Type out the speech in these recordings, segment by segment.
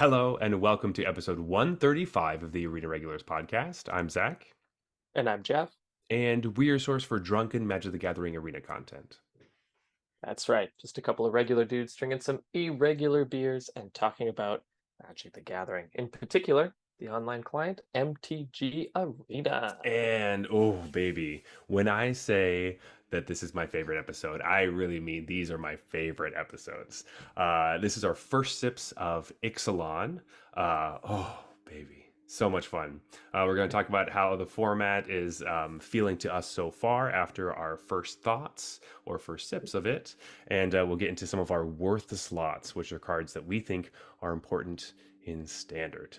Hello and welcome to episode 135 of the Arena Regulars podcast. I'm Zach, And I'm Jeff. and we're your source for drunken Magic the Gathering arena content. That's right. Just a couple of regular dudes drinking some irregular beers and talking about Magic the Gathering. In particular, the online client, MTG Arena. And oh, baby, when I say that this is my favorite episode, I really mean these are my favorite episodes. This is our first sips of Ixalan. Oh, baby. So much fun. We're going to talk about how the format is feeling to us so far after our first thoughts or first sips of it. And we'll get into some of our worth slots, which are cards that we think are important in standard.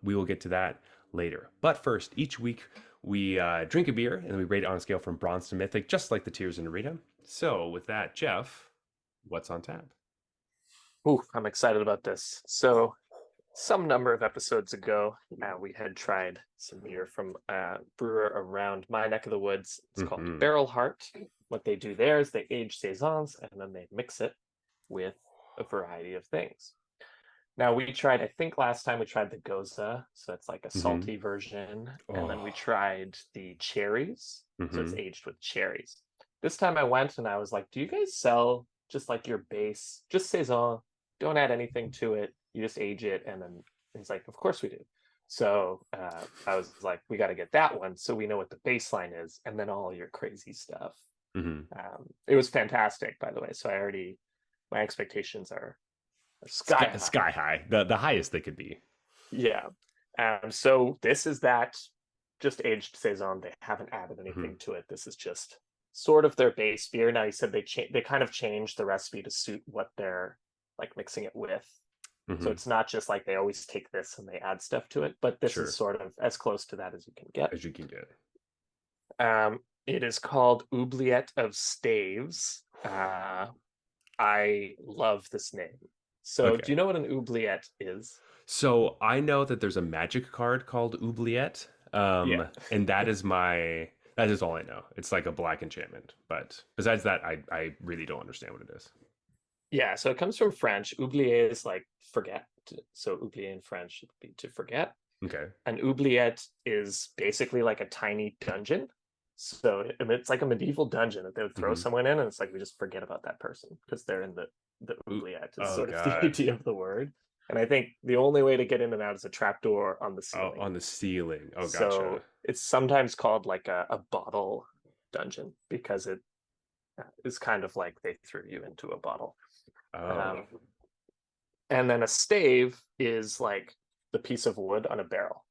We will get to that later. But first, each week we drink a beer and then we rate it on a scale from bronze to mythic, just like the tiers in Arena. So, with that, Jeff, what's on tap? Ooh, I'm excited about this. So, some number of episodes ago, we had tried some beer from a brewer around my neck of the woods. It's called Barrel Heart. What they do there is they age saisons and then they mix it with a variety of things. Now we tried, I think last time we tried the Goza, so it's like a salty version, and then we Oh. tried the cherries, so it's Mm-hmm. aged with cherries. This time I went and I was like, "Do you guys sell just like your base, just saison? Don't add anything to it. You just age it." And then he's like, "Of course we do." So I was like, "We got to get that one, so we know what the baseline is, and then all your crazy stuff." Mm-hmm. It was fantastic, by the way. So my expectations are sky high. Sky high, the highest they could be. Yeah. So this is that just aged saison. They haven't added Mm-hmm. anything to it. This is just sort of their base beer. Now you said they kind of changed the recipe to suit what they're like mixing it with. So Mm-hmm. it's not just like they always take this and they add stuff to it, but this is Sure, sort of as close to that as you can get. as you can get. It is called Oubliette of Staves. I love this name. So do Okay. you know what an oubliette is? So I know that there's a magic card called Oubliette, Yeah. and that is all I know. It's like a black enchantment, but besides that, I really don't understand what it is. Yeah, so it comes from French. Oublier is like forget. So oublier in French would be to forget. Okay. An oubliette is basically like a tiny dungeon. So it's like a medieval dungeon that they would throw Mm-hmm. someone in, and it's like we just forget about that person because they're in the oubliette is Oh sort of the God. idea of the word. And I think the only way to get in and out is a trapdoor on the Oh, ceiling. on the ceiling. Oh, gotcha. So it's sometimes called like a bottle dungeon because it is kind of like they threw you into a bottle. Oh. Um, and then a stave is like the piece of wood on a barrel.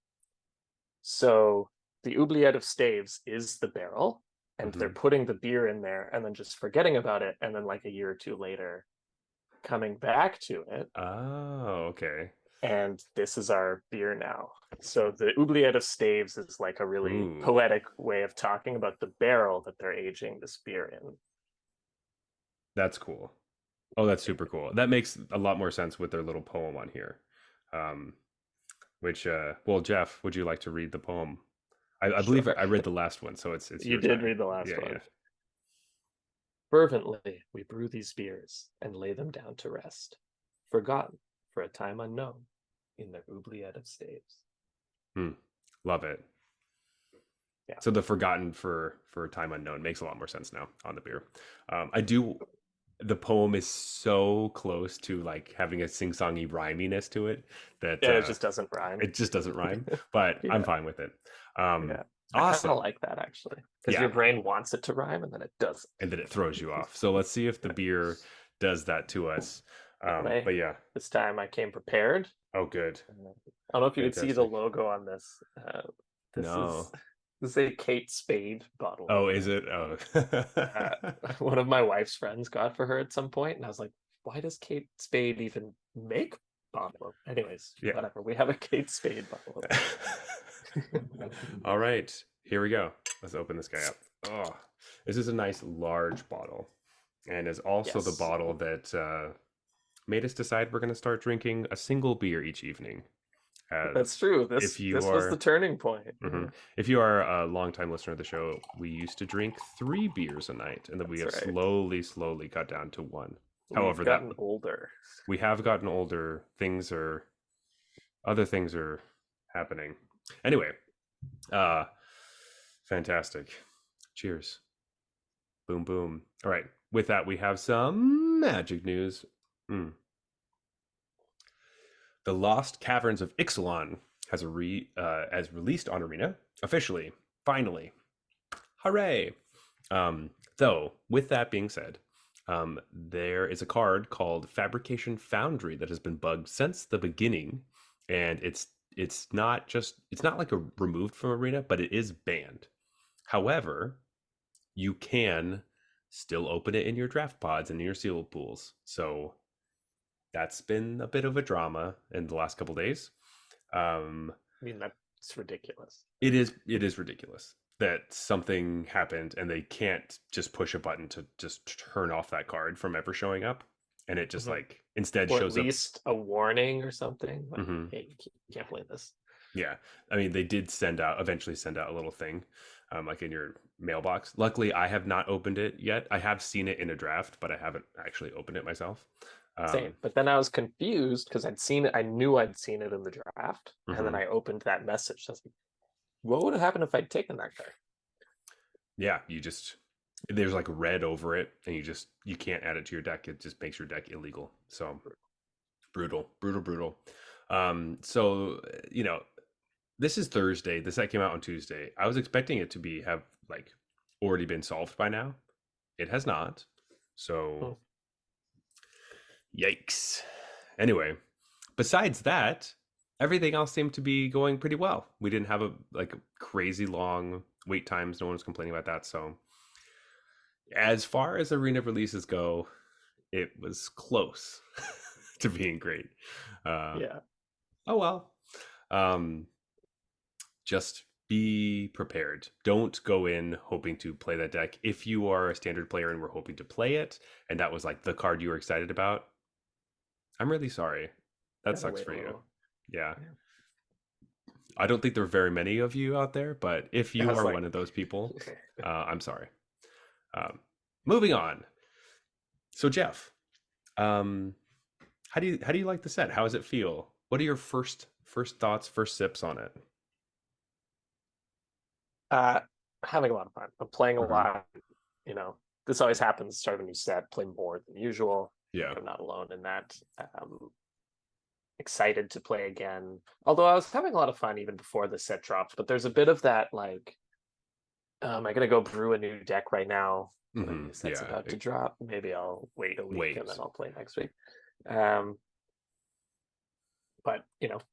So the oubliette of staves is the barrel, and they're Mm-hmm. putting the beer in there and then just forgetting about it. And then, like a year or two later, coming back to it. Oh, okay. And this is our beer now. So the oubliette of staves is like a really Ooh, poetic way of talking about the barrel that they're aging this beer in. that's cool. Oh, that's super cool. That makes a lot more sense with their little poem on here. Um, well, Jeff, would you like to read the poem? I believe Sure. I read the last one, so it's You your did time. read the last Yeah, yeah. one. Fervently we brew these beers and lay them down to rest, forgotten for a time unknown in their oubliette of staves. Hmm. Love it. Yeah. So the forgotten for a time unknown makes a lot more sense now on the beer. I do. The poem is so close to like having a sing-songy rhyminess to it that And it just doesn't rhyme. it just doesn't rhyme, but I'm Yeah. fine with it. Um, Yeah. I kind of awesome. like that actually, because Yeah, your brain wants it to rhyme and then it doesn't. and then it throws you off. So let's see if the beer does that to us. Anyway, But yeah. this time I came prepared. Oh, good. I don't know if you can see the Fantastic. logo on this. This is No. this is a Kate Spade bottle Oh, is opener. it? Oh. uh, One of my wife's friends got for her at some point, and I was like, why does Kate Spade even make bottle openers? Anyways, Yeah. whatever. We have a Kate Spade bottle opener. All right, here we go. Let's open this guy up. Oh, this is a nice large bottle, and is also the Yes, bottle that made us decide we're going to start drinking a single beer each evening. that's As true. if you This was the are, turning point. mhm. If you are a longtime listener of the show, we used to drink 3 beers a night, and then we That's have right. slowly got down to one. We've However, that gotten older. we have gotten older. Things are other things are happening. Anyway, uh, fantastic. Cheers. Boom, boom. All right. With that, we have some magic news. Mm. The Lost Caverns of Ixalan has released on Arena officially. Finally, hooray! Though, with that being said, there is a card called Fabrication Foundry that has been bugged since the beginning, and it's not like a removed from Arena, but it is banned. However, you can still open it in your draft pods and in your sealed pools. So that's been a bit of a drama in the last couple days. I mean, that's ridiculous. It is ridiculous that something happened and they can't just push a button to just turn off that card from ever showing up, and it just Mhm. like instead Or at shows up. least a warning or something. Like, Hmm. hey, you can't play this. Yeah, I mean they did eventually send out a little thing, like in your mailbox. Luckily, I have not opened it yet. I have seen it in a draft, but I haven't actually opened it myself. Same. Um, But then I was confused because I'd seen it. I knew I'd seen it in the draft, and then mhm. I opened that message. So I was like, what would have happened if I'd taken that card? Yeah, there's like red over it, and you can't add it to your deck. It just makes your deck illegal. So brutal, brutal, brutal. So this is Thursday. The set came out on Tuesday. I was expecting it to have like already been solved by now. It has not. So Hmm. yikes. Anyway, besides that, everything else seemed to be going pretty well. We didn't have a like crazy long wait times. No one was complaining about that. So as far as arena releases go, it was close to being great. Uh, Yeah. oh well. Um, just be prepared. Don't go in hoping to play that deck. If you are a standard player and were hoping to play it, and that was like the card you were excited about, I'm really sorry. That Gotta sucks wait a for you. little. Yeah. Yeah. I don't think there are very many of you out there, but if I you was are like, one of those people, I'm sorry. Um, moving on. So Jeff, um, how do you like the set? How does it feel? What are your first thoughts, first sips on it? uh, having a lot of fun. I'm playing a Hmm. lot. You know, this always happens. Start a new set, play more than usual. Yeah. I'm not alone in that. Excited to play again. Although I was having a lot of fun even before the set dropped, but there's a bit of that like, I gotta go brew a new deck right now when a Hmm. new set's Yeah. about to drop. Maybe I'll wait a week and then Wait. I'll play next week. Um, but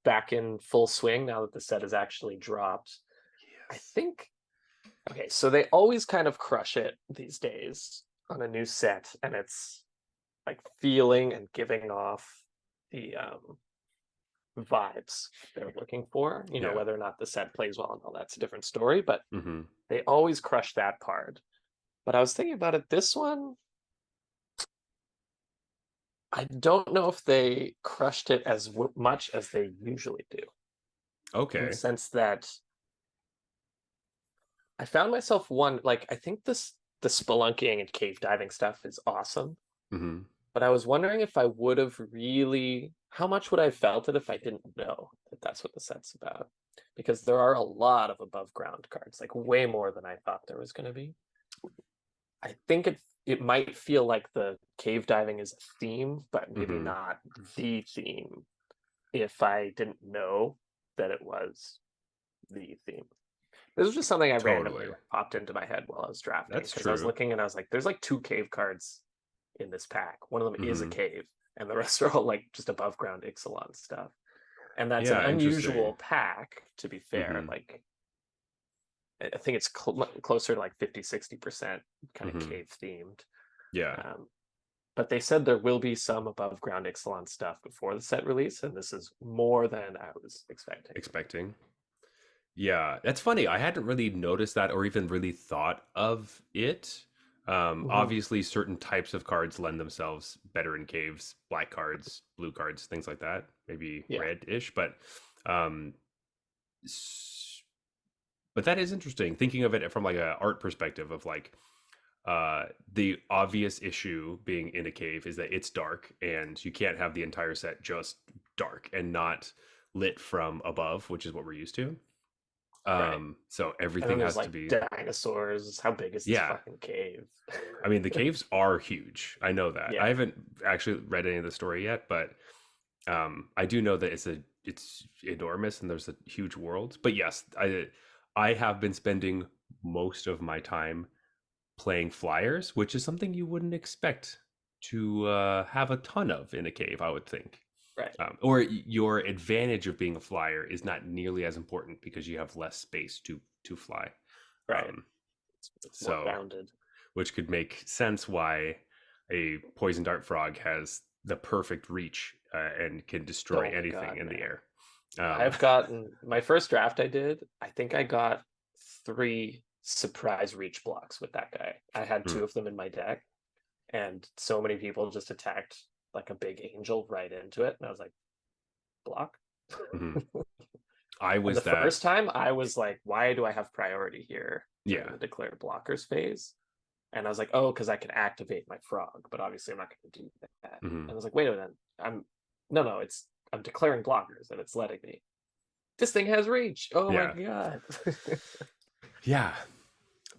back in full swing now that the set has actually dropped. I Yes. think okay, so they always kind of crush it these days on a new set, and it's like feeling and giving off the vibes they're looking for. Yeah. Whether or not the set plays well and all that's a different story, but Hmm. they always crush that part. But I was thinking about it, this one, I don't know if they crushed it as much as they usually do, in the Okay. sense that I found myself like I think the spelunking and cave diving stuff is awesome, Hmm. but I was wondering if I would have really, how much would I have felt it if I didn't know that that's what the set's about? Because there are a lot of above ground cards, like way more than I thought there was going to be. I think it might feel like the cave diving is a theme, but maybe Hmm. not the theme if I didn't know that it was the theme. This was just something I randomly Totally. popped into my head while I was drafting That's because I was true. looking and I was like, there's like two cave cards in this pack. One of them is a Hmm. cave, and the rest are all like just above ground Ixalan stuff. And that's an Yeah. Interesting. unusual pack, to be fair. Hmm. Like, I think it's closer to like 50-60% kind of Hmm. cave themed. Yeah. Um, but they said there will be some above ground Ixalan stuff before the set release, and this is more than I was expecting. Expecting. Yeah, that's funny. I hadn't really noticed that or even really thought of it. Mm-hmm. Obviously, certain types of cards lend themselves better in caves, black cards, blue cards, things like that, maybe Yeah. red-ish. Um, s- but that is interesting. Thinking of it from like a art perspective of like the obvious issue being in a cave is that it's dark and you can't have the entire set just dark and not lit from above, which is what we're used to. Right. So And then everything there's has to like be, dinosaurs. How big is this yeah. fucking cave? I mean, the caves are huge. I know that. I Yeah. haven't actually read any of the story yet, but I do know that it's enormous and there's a huge world. But yes, I have been spending most of my time playing flyers, which is something you wouldn't expect to have a ton of in a cave, I would think. Right. Or your advantage of being a flyer is not nearly as important because you have less space to fly. Right. Um, It's more so, bounded. which could make sense why a poison dart frog has the perfect reach and can destroy Oh my anything god, in the man. air. Um, I've gotten my first draft I did, I think I got 3 surprise reach blocks with that guy. I had hmm, 2 of them in my deck, and so many people just attacked like a big angel right into it. And I was like, block? hmm. I And the was that. first time I was like, why do I have priority here during Yeah. the declared blockers phase? And I was like, oh, because I can activate my frog, but obviously I'm not going to do that. Hmm. And I was like, wait a minute, no, it's I'm declaring blockers and it's letting me. This thing has reach. Oh my Yeah. god. Yeah.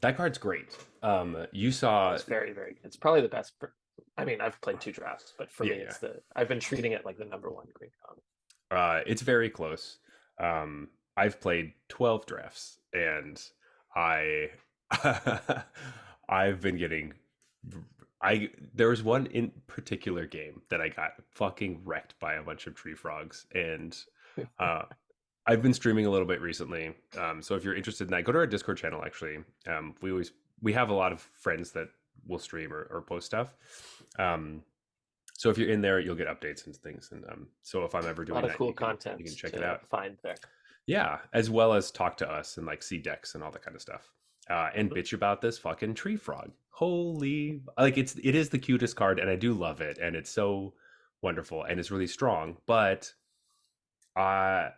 That card's great. You saw, It's very, very good. It's probably the best. I mean, I've played 2 drafts, but for yeah, me, yeah. I've been treating it like the number one green comic. It's very close. I've played 12 drafts and I I've been getting I there was one in particular game that I got fucking wrecked by a bunch of tree frogs and uh I've been streaming a little bit recently. So if you're interested in that, go to our Discord channel actually. We have a lot of friends that will stream or post stuff. Um so if you're in there, you'll get updates and things. And so if I'm ever A doing lot of that, cool you can content check it to out. find there. Yeah, as well as talk to us and like see decks and all that kind of stuff. And Mhm. bitch about this fucking tree frog. Holy, like it is the cutest card, and I do love it, and it's so wonderful, and it's really strong. But uh,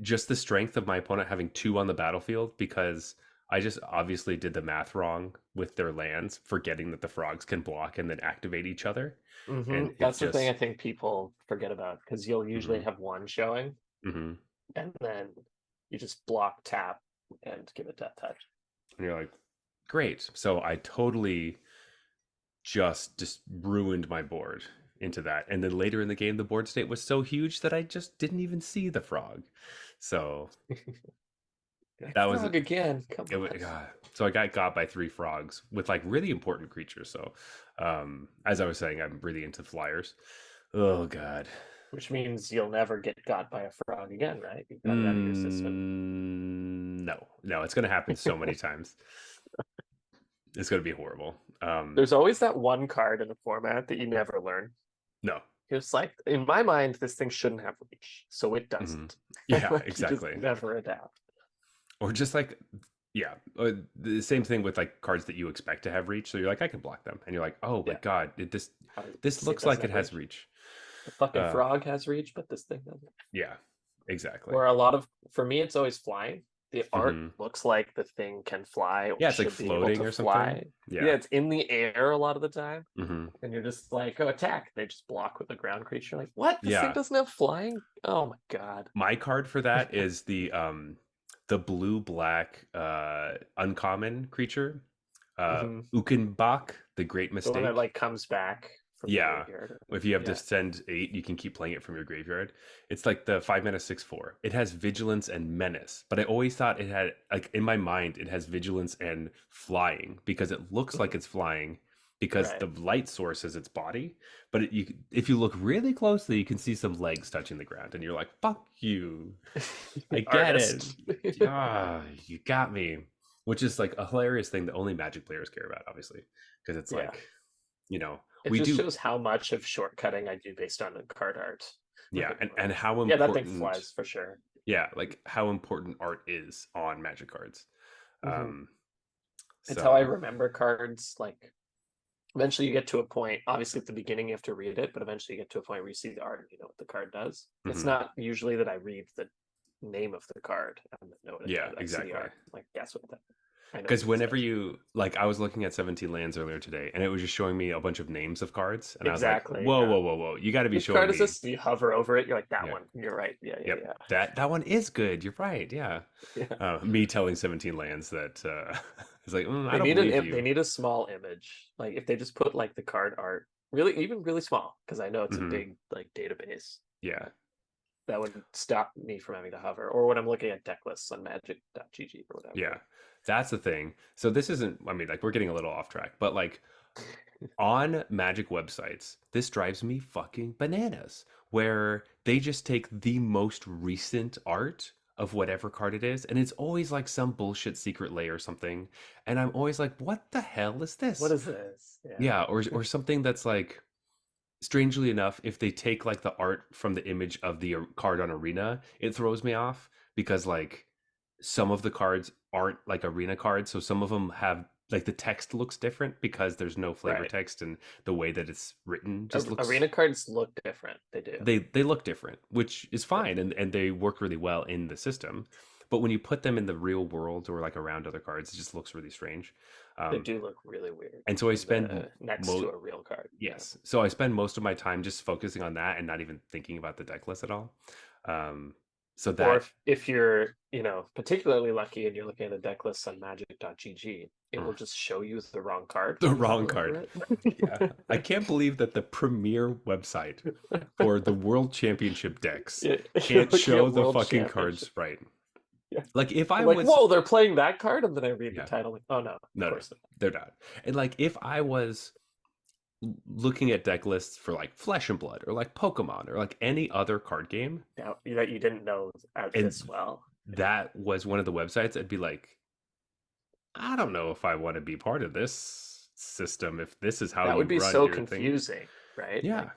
just the strength of my opponent having 2 on the battlefield because I just obviously did the math wrong with their lands, forgetting that the frogs can block and then activate each other, and it That's the thing I just. think people forget about because you'll usually Mhm, have one showing mhm. and then you just block tap and give it death touch. And you're like, great. So I totally just ruined my board into that. And then later in the game, the board state was so huge that I just didn't even see the frog. So Like, that was frog again. Come it. on. So I got by 3 frogs with like really important creatures. So as I was saying, I'm really into flyers. Oh god. Which means you'll never get got by a frog again, right? You've got it out of your system. No, no, it's gonna happen so many times. It's gonna be horrible. There's always that one card in a format that you never learn. No. It's like, in my mind, this thing shouldn't have reach, so it Mhm. doesn't. Yeah, Like, you just exactly. never adapt. Or just like, yeah, the same thing with like cards that you expect to have reach. So you're like, I can block them, and you're like, oh my Yeah. god, How does this this thing looks doesn't like it have has reach? reach. The fucking Uh, frog has reach, but this thing doesn't. yeah, exactly. Where a lot of, for me, it's always flying. The art Hmm. looks like the thing can fly or Yeah, it's like should be able floating to or something. fly. Yeah, Yeah. it's in the air a lot of the time. Hmm. And you're just like, oh, attack. They just block with a ground creature. Like, what? This thing Yeah. doesn't have flying? Oh my god. My card for that is the blue black uncommon creature, Hmm. Ukenbach, the Great The one that Mistake. like comes back from the Yeah. graveyard. If you have to Yeah. send 8, you can keep playing it from your graveyard. It's like the 5 mana 6/4. It has vigilance and menace, but I always thought it had like in my mind it has vigilance and flying because it looks like Mhm. it's flying because Right. the light source is its body. But if you look really closely, you can see some legs touching the ground, and you're like, "Fuck you! I get it. Artist. Ah, you got me." Which is like a hilarious thing that only Magic players care about, obviously, because it's Yeah. like, you know, It we just do. shows how much of shortcutting I do based on the card art. Yeah, and Like, how yeah, that thing important, flies for sure. yeah, like how important art is on Magic cards. Hmm. Um, It's how I so remember cards. Like, eventually you get to a point, obviously at the beginning you have to read it, but eventually you get to a point where you see the art and you know what the card does. It's mhm, not usually that I read the name of the card and know what it yeah, does. I see the exactly. art, like, guess what that. I know Because the whenever discussion. you like, I was looking at 17 lands earlier today, and it was just showing me a bunch of names of cards, and I was like, Exactly. whoa, Yeah. whoa, whoa, whoa! You got to be Which showing card is me. this? You hover over it. You're like that Yeah. one. You're right. Yeah, Yep. yeah, That one is good. You're right. Yeah. yeah. Yeah. Me telling 17 lands that it's like, I They don't need believe they you. need a small image. Like if they just put like the card art, really even really small, because I know it's a Hmm. big like database. Yeah. That would stop me from having to hover, or when I'm looking at deck lists on Magic.gg or Yeah. whatever. That's the thing. So this isn't, I mean, like we're getting a little off track, but like on Magic websites, this drives me fucking bananas, where they just take the most recent art of whatever card it is, and it's always like some bullshit secret layer or something. And I'm always like, what the hell is What this? is this? Yeah. Yeah, or something that's like, strangely enough, if they take like the art from the image of the card on Arena, it throws me off because like some of the cards aren't like Arena cards, so some of them have like the text looks different because there's no flavor Right. text, and the way that it's written just looks, Arena cards look different. They do. they look different, which is Yeah. fine, and they work really well in the system. But when you put them in the real world or like around other cards, it just looks really strange. They Um, do look really weird and so I in spend the next to a real card. Yeah. yes. So I spend most of my time just focusing on that and not even thinking about the deck list at all. Um, so Or that if you're, particularly lucky and you're looking at a deck list on magic.gg, it will mm, just show you the wrong card the when you wrong hover over card. it. Yeah. I can't believe that the premier website for the World Championship decks You're can't looking show at the World fucking Championship. cards right. Yeah. Like if I I'm like, was whoa, they're playing that card, and then I read the yeah, title, like, oh no, of no, no, course not. they're not. And like if I was looking at deck lists for like Flesh and Blood or like Pokemon or like any other card game, Now that you didn't know and this well. Yeah. that was one of the websites, I'd be like, I don't know if I want to be part of this system if this is how That would you be run so your thing. confusing, right? Yeah. Like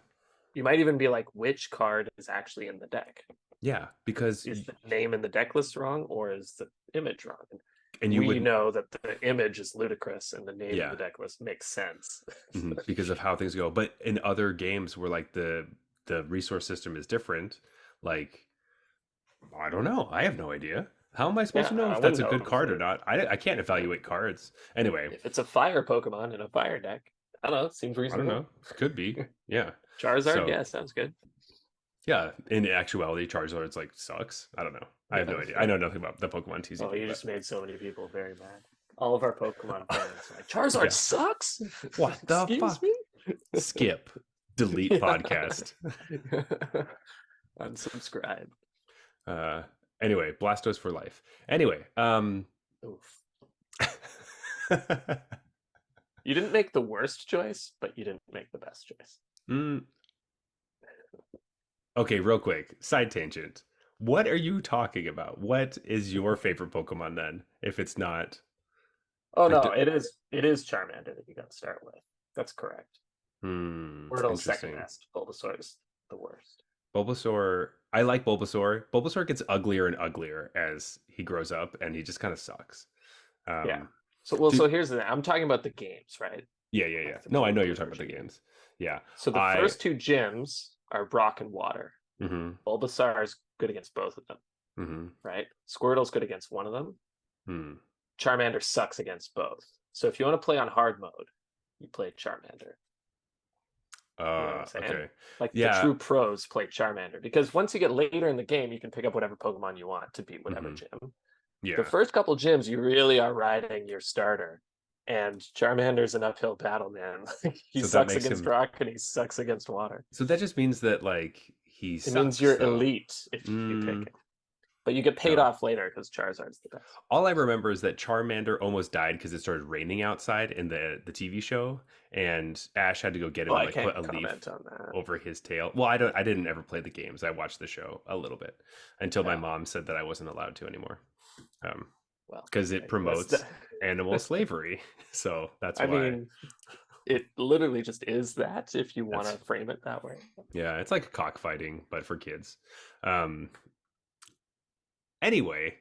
you might even be like, which card is actually in the deck? Yeah, because Is the name in the deck list wrong, or is the image wrong? and you We wouldn't know that the image is ludicrous and the name in yeah, the deck list makes sense. because of how things go. But in other games where like the resource system is different, like I don't know. I have no idea. How am I supposed Yeah, to know I if that's wouldn't a know good card or if not? I can't yeah. evaluate cards. Anyway, If it's a fire Pokemon in a fire deck, I don't know, seems I don't reasonable. know. Could be. Yeah. Charizard, So yeah, sounds good. yeah, in actuality, Charizard's like sucks. I don't know. I have Yeah, no idea. I yeah. know nothing about the Pokemon Oh, TCG, you but just made so many people very mad. All of our Pokemon fans are like, Charizard yeah. sucks. What the Excuse fuck? me. Skip. Delete podcast. Unsubscribe. Uh anyway, Blastos for life. Anyway, Oof. You didn't make the worst choice, but you didn't make the best choice. mm, okay, real quick, side tangent. What are you talking about? What is your favorite Pokemon then? If it's not Oh like no, it is Charmander that you got to start with. That's correct. Squirtle's second interesting. best. Bulbasaur's the worst. Bulbasaur, I like Bulbasaur. Bulbasaur gets uglier and uglier as he grows up, and he just kind of sucks. Yeah. Um, So do, here's the thing. I'm talking about the games, right? yeah, yeah, yeah. Like the No, I know movie you're talking about the version. games. Yeah, So the I. first two gyms are rock and water. Mm-hmm, Bulbasaur is good against both of them, mm-hmm, right? Squirtle's good against one of them. hmm. Charmander sucks against both. So if you want to play on hard mode, you play Charmander. You know what I'm saying? Okay. Like the Yeah. true pros play Charmander, because once you get later in the game, you can pick up whatever Pokemon you want to beat whatever Mm-hmm. gym. The Yeah. first couple gyms, you really are riding your starter. And Charmander's an uphill battle, man. He So that sucks makes against him. rock and he sucks against water. So that just means that like he It means sucks you're though. elite if you pick Mm, him. But you get paid no. off later because Charizard's the best. All I remember is that Charmander almost died because it started raining outside in the TV show, and Ash had to go get Oh, him and I like put can't a leaf comment on that. over his tail. Well, I didn't ever play the games. I watched the show a little bit until my Yeah. mom said that I wasn't allowed to anymore. Well, Because it that's promotes animal slavery. So that's I why. mean, it literally just is that if you want That's to frame it that way. yeah, it's like cockfighting, but for kids. Um anyway,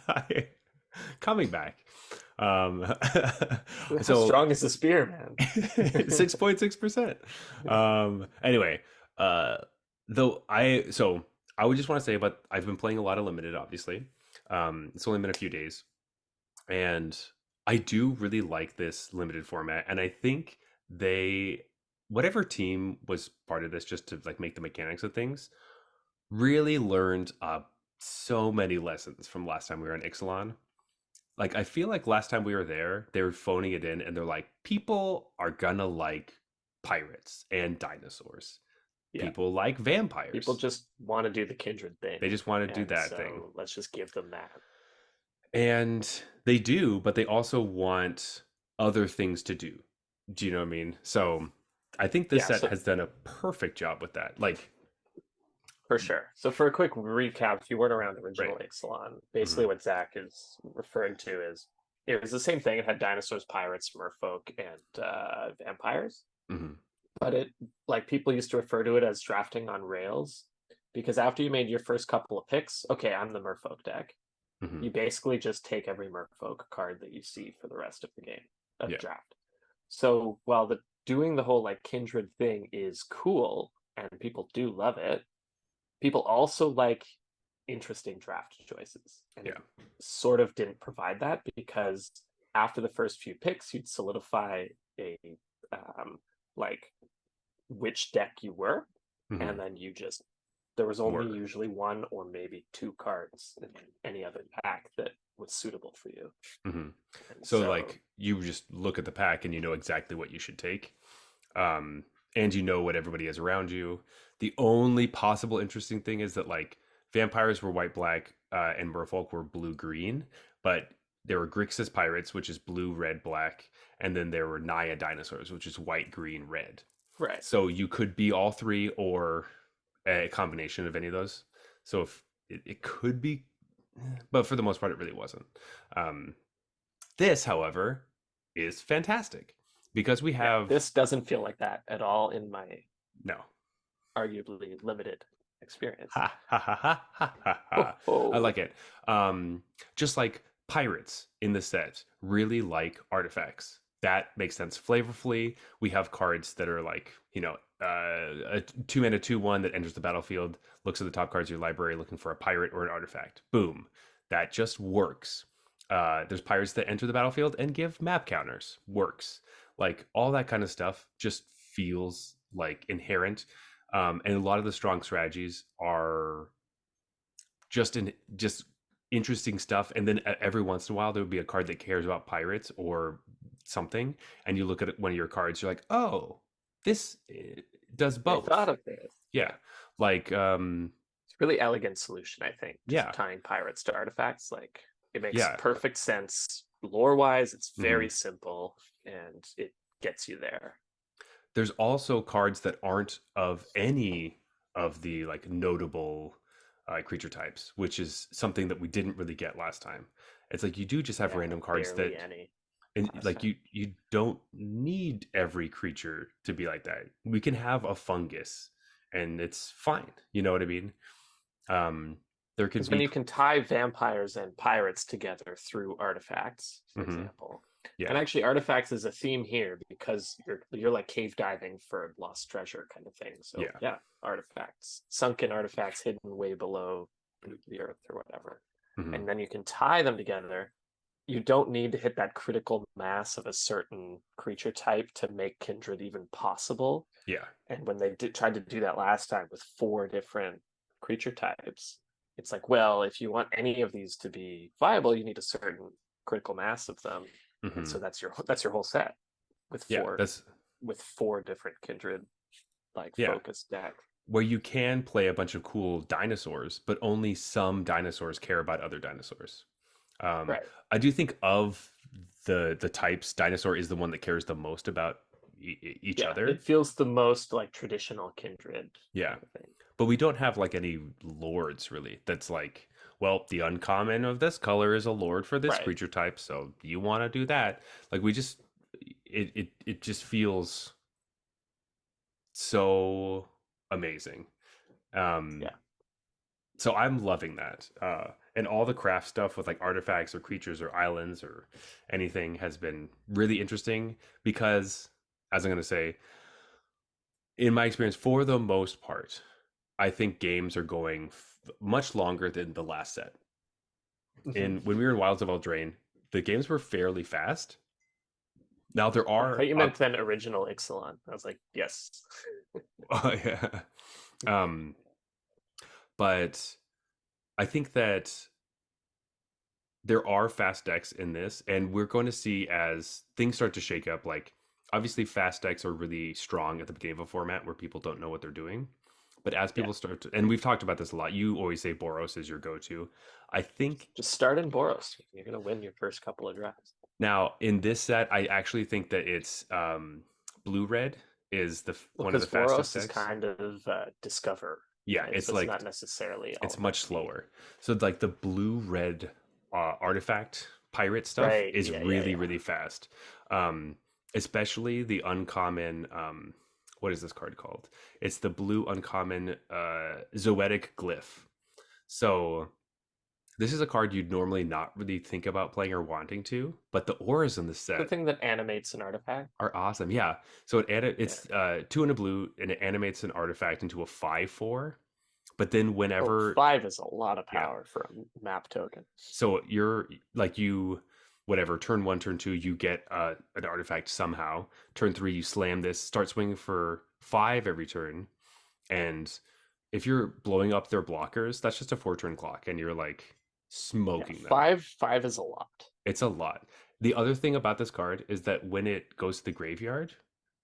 I, coming back. Um How so strong is the spear, man? 6.6%. Anyway, uh though I would just want to say, but I've been playing a lot of limited, obviously. It's only been a few days. And I do really like this limited format. And I think they, whatever team was part of this, just to like make the mechanics of things, really learned so many lessons from last time we were in Ixalan. Like, I feel like last time we were there, they were phoning it in and they're like, people are gonna like pirates and dinosaurs. Yeah. People like People vampires. just want to do the kindred They thing. just want to do And that thing. so let's just give them that. And they do, but they also want other things to do. Do you know what I mean? So I think this Yeah, set so has done a perfect job with that. Like, for sure. So for a quick recap, if you weren't around right. original Ixalan, Hmm. basically what Zach is referring to is it was the same thing. It had dinosaurs, pirates, merfolk, and vampires. Hmm. But it like people used to refer to it as drafting on rails because after you made your first couple of picks, okay, I'm the merfolk deck. Hmm. You basically just take every merfolk card that you see for the rest of the game of the Yeah. draft. So while the doing the whole like kindred thing is cool and people do love it, people also like interesting draft choices. And it Yeah. sort of didn't provide that because after the first few picks, you'd solidify a um, like which deck you were, Hmm. and then you just there was only Were. usually one or maybe two cards in any other pack that was suitable for you. Hmm. And So, so like, you just look at the pack and you know exactly what you should take. Um, and you know what everybody is around you. The only possible interesting thing is that, like, vampires were white black and merfolk were blue green, but there were Grixis pirates, which is blue red black, and then there were Naya dinosaurs, which is white green red. right. So you could be all three or a combination of any of those. So if it could be, but for the most part, it really wasn't. Um, this, however, is fantastic because we Yeah, have this doesn't feel like that at all in my no. arguably limited experience. Ha ha ha ha ha ha Oh, ha. I oh. like it. Just like pirates in the set really like artifacts. That makes sense flavorfully. We have cards that are like, a 2 mana 2/1 that enters the battlefield, looks at the top cards of your library looking for a pirate or an artifact. Boom. That just works. There's pirates that enter the battlefield and give map counters. Works. Like all that kind of stuff just feels like inherent, and a lot of the strong strategies are just interesting stuff. And then every once in a while, there would be a card that cares about pirates or something, and you look at one of your cards, you're like, oh, this does They thought both. of this. Yeah, Yeah. like It's a really elegant solution, I think. Just yeah, tying pirates to artifacts. Like it makes yeah. perfect sense. Lore wise, it's Hmm. very simple and it gets you there. There's also cards that aren't of any of the like notable creature types, which is something that we didn't really get last time. It's like you do just have Yeah, random cards barely that, any and last like time. you don't need every creature to be like that. We can have a fungus and it's fine. You know what I mean? Um, there could Because when be. you can tie vampires and pirates together through artifacts, for Hmm. example, Yeah, and actually artifacts is a theme here because you're like cave diving for lost treasure kind of thing. So yeah. yeah, artifacts, sunken artifacts hidden way below the earth or whatever, Hmm. and then you can tie them together. You don't need to hit that critical mass of a certain creature type to make kindred even possible. Yeah, And when they tried to do that last time with four different creature types, it's like, well, if you want any of these to be viable, you need a certain critical mass of them, and hmm so that's your whole set with yeah. four different kindred like Yeah, focus deck. where you can play a bunch of cool dinosaurs, but only some dinosaurs care about other dinosaurs. Um, Right. I do think of the types, dinosaur is the one that cares the most about each Yeah, other. it feels the most like traditional kindred Yeah, kind of thing. but we don't have like any lords really. That's like, well, the uncommon of this color is a lord for this Right. creature type, so you want to do that. Like we just, it just feels so amazing. Um, Yeah. so I'm loving that. And all the craft stuff with like artifacts or creatures or islands or anything has been really interesting because, as I'm going to say, in my experience, for the most part, I think games are going much longer than the last set. Hmm. And when we were in Wilds of Eldraine, the games were fairly fast. Now there I are thought you meant then original Ixalan. I was like, yes. oh, yeah. Um, but I think that there are fast decks in this, and we're going to see as things start to shake up. Like, obviously, fast decks are really strong at the beginning of a format where people don't know what they're doing. But as Yeah. people start to, and we've talked about this a lot, you always say Boros is your go to. I think Just start in Boros. You're gonna win your first couple of drafts. now in this set, I actually think that it's blue red is Well, one of the because fastest Boros is decks. kind of discover, Yeah, right? it's So it's like not necessarily all it's about much speed. slower. So like the blue red artifact pirate stuff Right. is Yeah. Yeah. really Yeah. really fast. Um, especially the uncommon what is this card called? It's the blue uncommon Zoetic Glyph. So this is a card you'd normally not really think about playing or wanting to, but the auras in the The set thing that animates an artifact. are awesome. Yeah. So Yeah. it's two and a blue and it animates an artifact into a 5/4. But then Oh, whenever 5 is a lot of yeah, power for a map token. so you're like you whatever turn 1 turn 2 you get an artifact somehow. Turn 3 you slam this, start swinging for 5 every turn, and if you're blowing up their blockers, that's just a 4 turn clock and you're like Yeah, smoking them. 5 is a lot. It's a lot. The other thing about this card is that when it goes to the graveyard,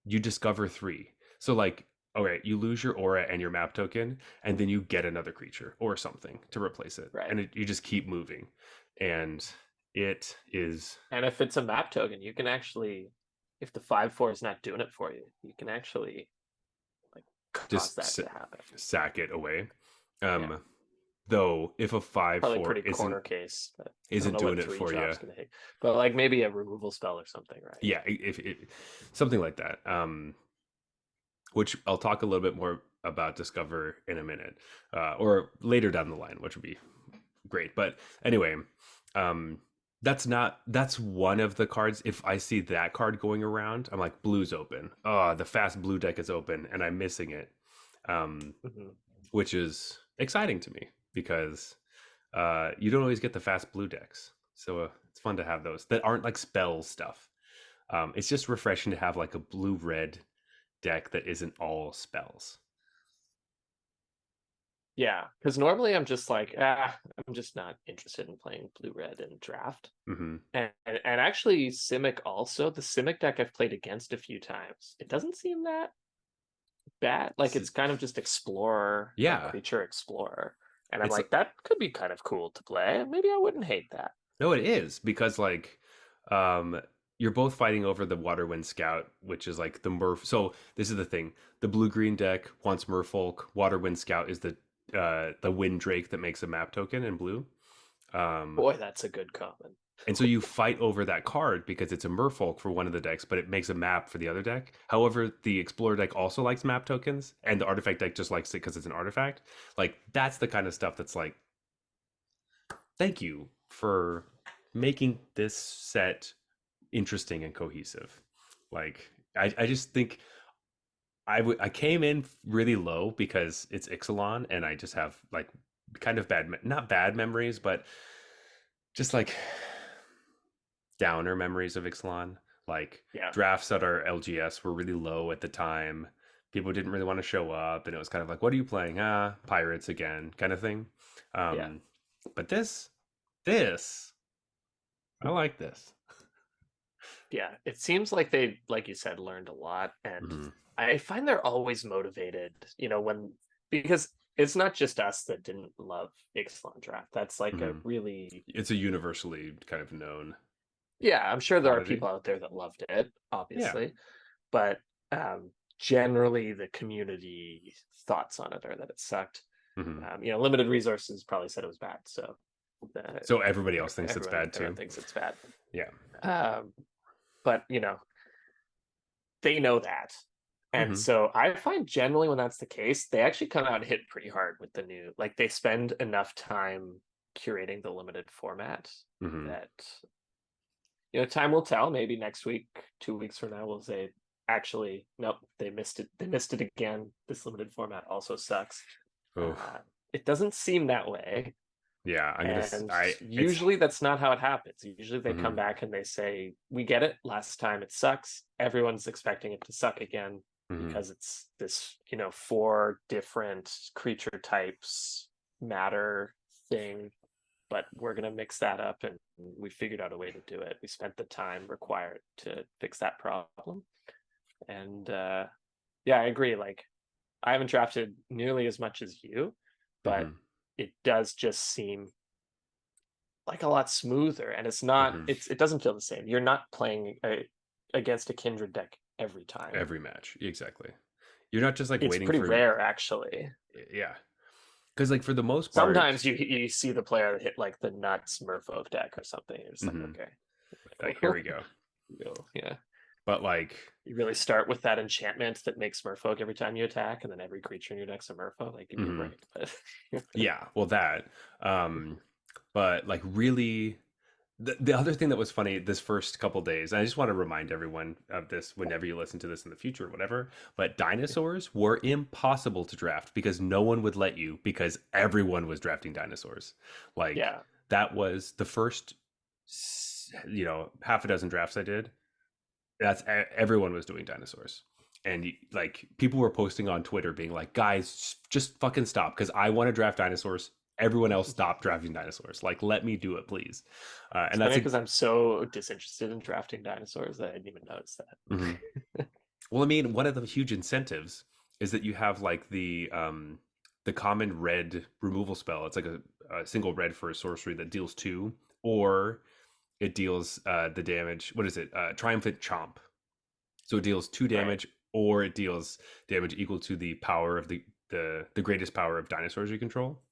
you discover 3. So like, all right, you lose your aura and your map token, and then you get another creature or something to replace it, Right. and you just keep moving, and it is And if it's a map token, you can actually, if the 5/4 is not doing it for you, you can actually like cause just that to happen. sack it away. Yeah. Though if a five Probably four pretty corner case, but I don't isn't know doing what it three for you, drop's gonna hit. But like maybe a removal spell or something, right? yeah, if something like that. Which I'll talk a little bit more about Discover in a minute, or later down the line, which would be great. But anyway, um, that's one of the cards. If I see that card going around, I'm like, blue's open. Oh, the fast blue deck is open, and I'm missing it, um, Mm-hmm. which is exciting to me because you don't always get the fast blue decks. So it's fun to have those that aren't like spell stuff. It's just refreshing to have like a blue red deck that isn't all spells. Yeah, because normally I'm just like, I'm just not interested in playing blue red in draft. Hmm. And actually Simic also, the Simic deck I've played against a few times, it doesn't seem that bad. Like it's kind of just explorer, like Yeah, creature explorer. And I'm it's like, that could be kind of cool to play. Maybe I wouldn't hate that. no, it is because like, um, you're both fighting over the Water Wind Scout, which is like the Merf. So this is the thing: the blue green deck wants Merfolk. Water Wind Scout is the Wind Drake that makes a map token in blue. Um, Boy, that's a good common. And so you fight over that card because it's a merfolk for one of the decks, but it makes a map for the other deck. However, the explorer deck also likes map tokens, and the artifact deck just likes it because it's an artifact. Like that's the kind of stuff that's like, thank you for making this set interesting and cohesive. Like I just think I came in really low because it's Ixalan, and I just have like kind of not bad memories, but just like downer memories of Ixalan. Like Yeah. drafts at our LGS were really low at the time. People didn't really want to show up, and it was kind of like, "What are you playing? Ah, pirates again," kind of thing. Yeah. Um, but this, I like this. Yeah. It seems like they, like you said, learned a lot. And Hmm. I find they're always motivated, when because it's not just us that didn't love Ixalan draft. That's like a Hmm. really It's a universally kind of known yeah, I'm sure there are commodity. people out there that loved it, Yeah. obviously. But generally the community thoughts on it are that it sucked. Hmm. Limited resources probably said it was bad, so So everybody else thinks it's bad everyone too. thinks it's bad. Yeah. But they know that. And Hmm. so I find generally when that's the case, they actually come out and hit pretty hard with the new, like they spend enough time curating the limited format Hmm. that time will tell. Maybe next week, 2 weeks from now, we'll say, actually, nope, they missed it. They missed it again. This limited format also sucks. Oh. It doesn't seem that way. Yeah, And it's usually that's not how it happens. Usually they come mhm, back and they say, "We get it. Last time it sucks. Everyone's expecting it to suck again mhm. because it's this, 4 different creature types matter thing, but we're going to mix that up and we figured out a way to do it. We spent the time required to fix that problem." And yeah, I agree. Like, I haven't drafted nearly as much as you, but Mhm. it does just seem like a lot smoother, and it's not. Mhm. It doesn't feel the same. You're not playing against a kindred deck every time. Every match, exactly. You're not just like It's waiting pretty for rare, actually. yeah, because like for the most part, Sometimes you see the player hit like the nuts Merfolk deck or something. You're just like, mhm, okay, like here we go. yeah. But like, You really start with that enchantment that makes Merfolk every time you attack, and then every creature in your deck's a Merfolk. Like, give me a mhm, break. But yeah, well that, um, but like really, the other thing that was funny this first couple days, and I just want to remind everyone of this whenever you listen to this in the future or whatever, but dinosaurs were impossible to draft because no one would let you because everyone was drafting dinosaurs. Like yeah, that was the first, half a dozen drafts I did. Everyone was doing dinosaurs. And like people were posting on Twitter being like, guys, just fucking stop because I want to draft dinosaurs. Everyone else stop drafting dinosaurs. Like, let me do it, please. it's And funny that's a because I'm so disinterested in drafting dinosaurs that I didn't even notice mhm. that. Well, I mean, one of the huge incentives is that you have like the common red removal spell. It's like a single red for a sorcery that deals 2, or it deals the damage. What is it? Triumphant Chomp. So it deals 2 Right. damage, or it deals damage equal to the power of the greatest power of dinosaurs you control.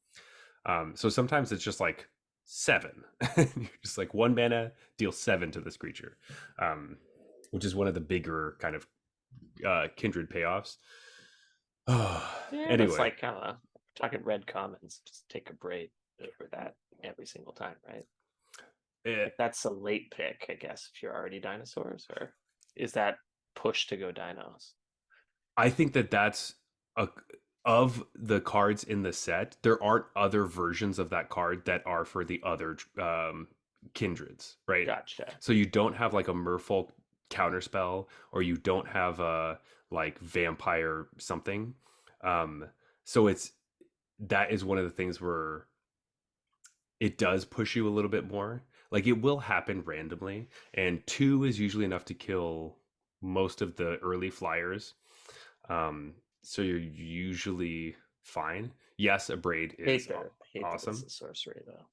So sometimes it's just like 7. You're just like 1 mana, deal 7 to this creature, um, which is one of the bigger kind of kindred payoffs. Yeah, but it's Anyway, like, talking red commons, just take a braid over that every single time, right? eh, Like, that's a late pick, I guess, if you're already dinosaurs, or is that push to go dinos? I think that that's a of the cards in the set. There aren't other versions of that card that are for the other kindreds, right? Gotcha. So you don't have like a Merfolk counterspell, or you don't have a like vampire something. Um, so it's that is one of the things where it does push you a little bit more. Like it will happen randomly, and 2 is usually enough to kill most of the early flyers. So you're usually fine. Yes, a braid is Hate that it's awesome. a sorcery though.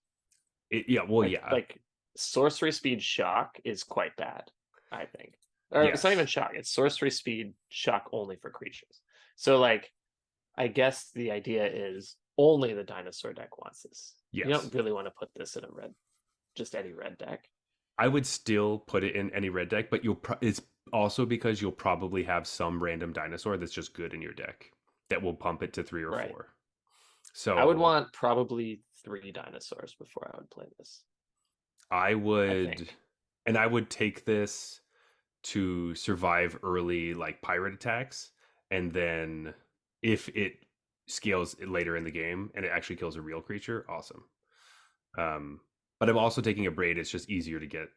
Yeah, well, Like yeah, like sorcery speed shock is quite bad, I think. Or it's not even yes, shock, it's sorcery speed shock only for creatures. So like, I guess the idea is only the dinosaur deck wants this. You yes. don't really want to put this in a red, just any red deck. I would still put it in any red deck, but it's also because you'll probably have some random dinosaur that's just good in your deck that will pump it to 3 or Right. 4. I would So want probably 3 dinosaurs before I would play this, I I would, think. and I would take this to survive early like pirate attacks, and then if it scales later in the game and it actually kills a real creature, awesome. um but I'm also taking a braid. It's just easier to get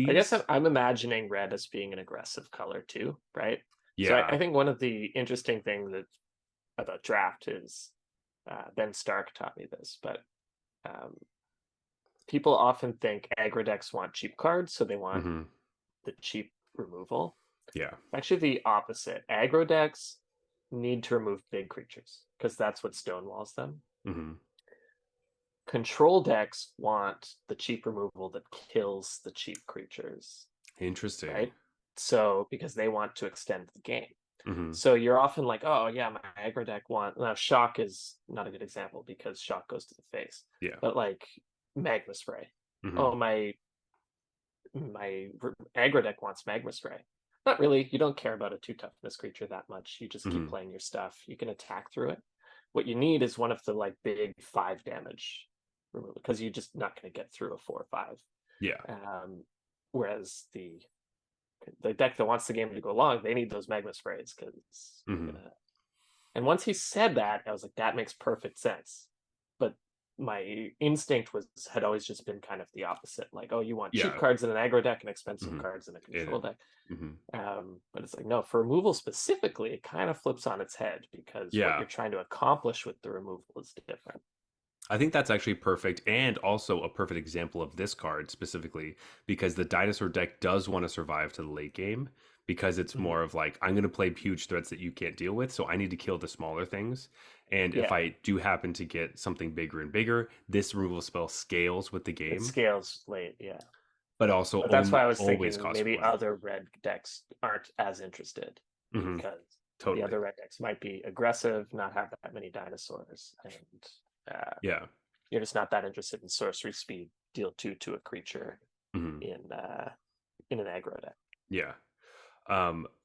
I guess I'm, these. I'm imagining red as being an aggressive color too, right? So I Yeah. think one of the interesting things about draft is, Ben Stark taught me this, but um, people often think aggro decks want cheap cards, so they want Hmm. the cheap removal. Yeah. Actually, the opposite. Aggro decks need to remove big creatures because that's what stonewalls them. Hmm. Control decks want the cheap removal that kills the cheap creatures, Interesting. right? So because they want to extend the game. Hmm. So you're often like, oh yeah, my aggro deck want now shock is not a good example because shock goes to the face. Yeah. But like magma spray. Hmm. Oh my aggro deck wants magma spray. Not really. You don't care about a 2 toughness creature that much. You just keep Hmm. playing your stuff. You can attack through it. What you need is one of the like big 5 damage removal because you're just not going to get through a 4 or 5. Yeah. Whereas the deck that wants the game to go long, they need those magma sprays because you're Hmm. gonna. And once he said that, I was like, that makes perfect sense. But my instinct had always just been kind of the opposite. Like, oh, you want cheap Yeah. cards in an aggro deck and expensive Hmm. cards in a control And deck. hmm But it's like, no, for removal specifically, it kind of flips on its head because what yeah. you're trying to accomplish with the removal is different. I think that's actually perfect and also a perfect example of this card specifically because the dinosaur deck does want to survive to the late game because it's Mhm. more of like I'm going to play huge threats that you can't deal with, so I need to kill the smaller things. And if Yeah, I do happen to get something bigger and bigger, this removal spell scales with the it game, scales late. Yeah. but also But that's why only I was always thinking costs maybe one. other red decks aren't as interested Hmm. because the Totally. other red decks might be aggressive, not have that many dinosaurs, and uh, Yeah. you're just not that interested in sorcery speed, deal two to a creature Hmm. in an aggro deck. Yeah.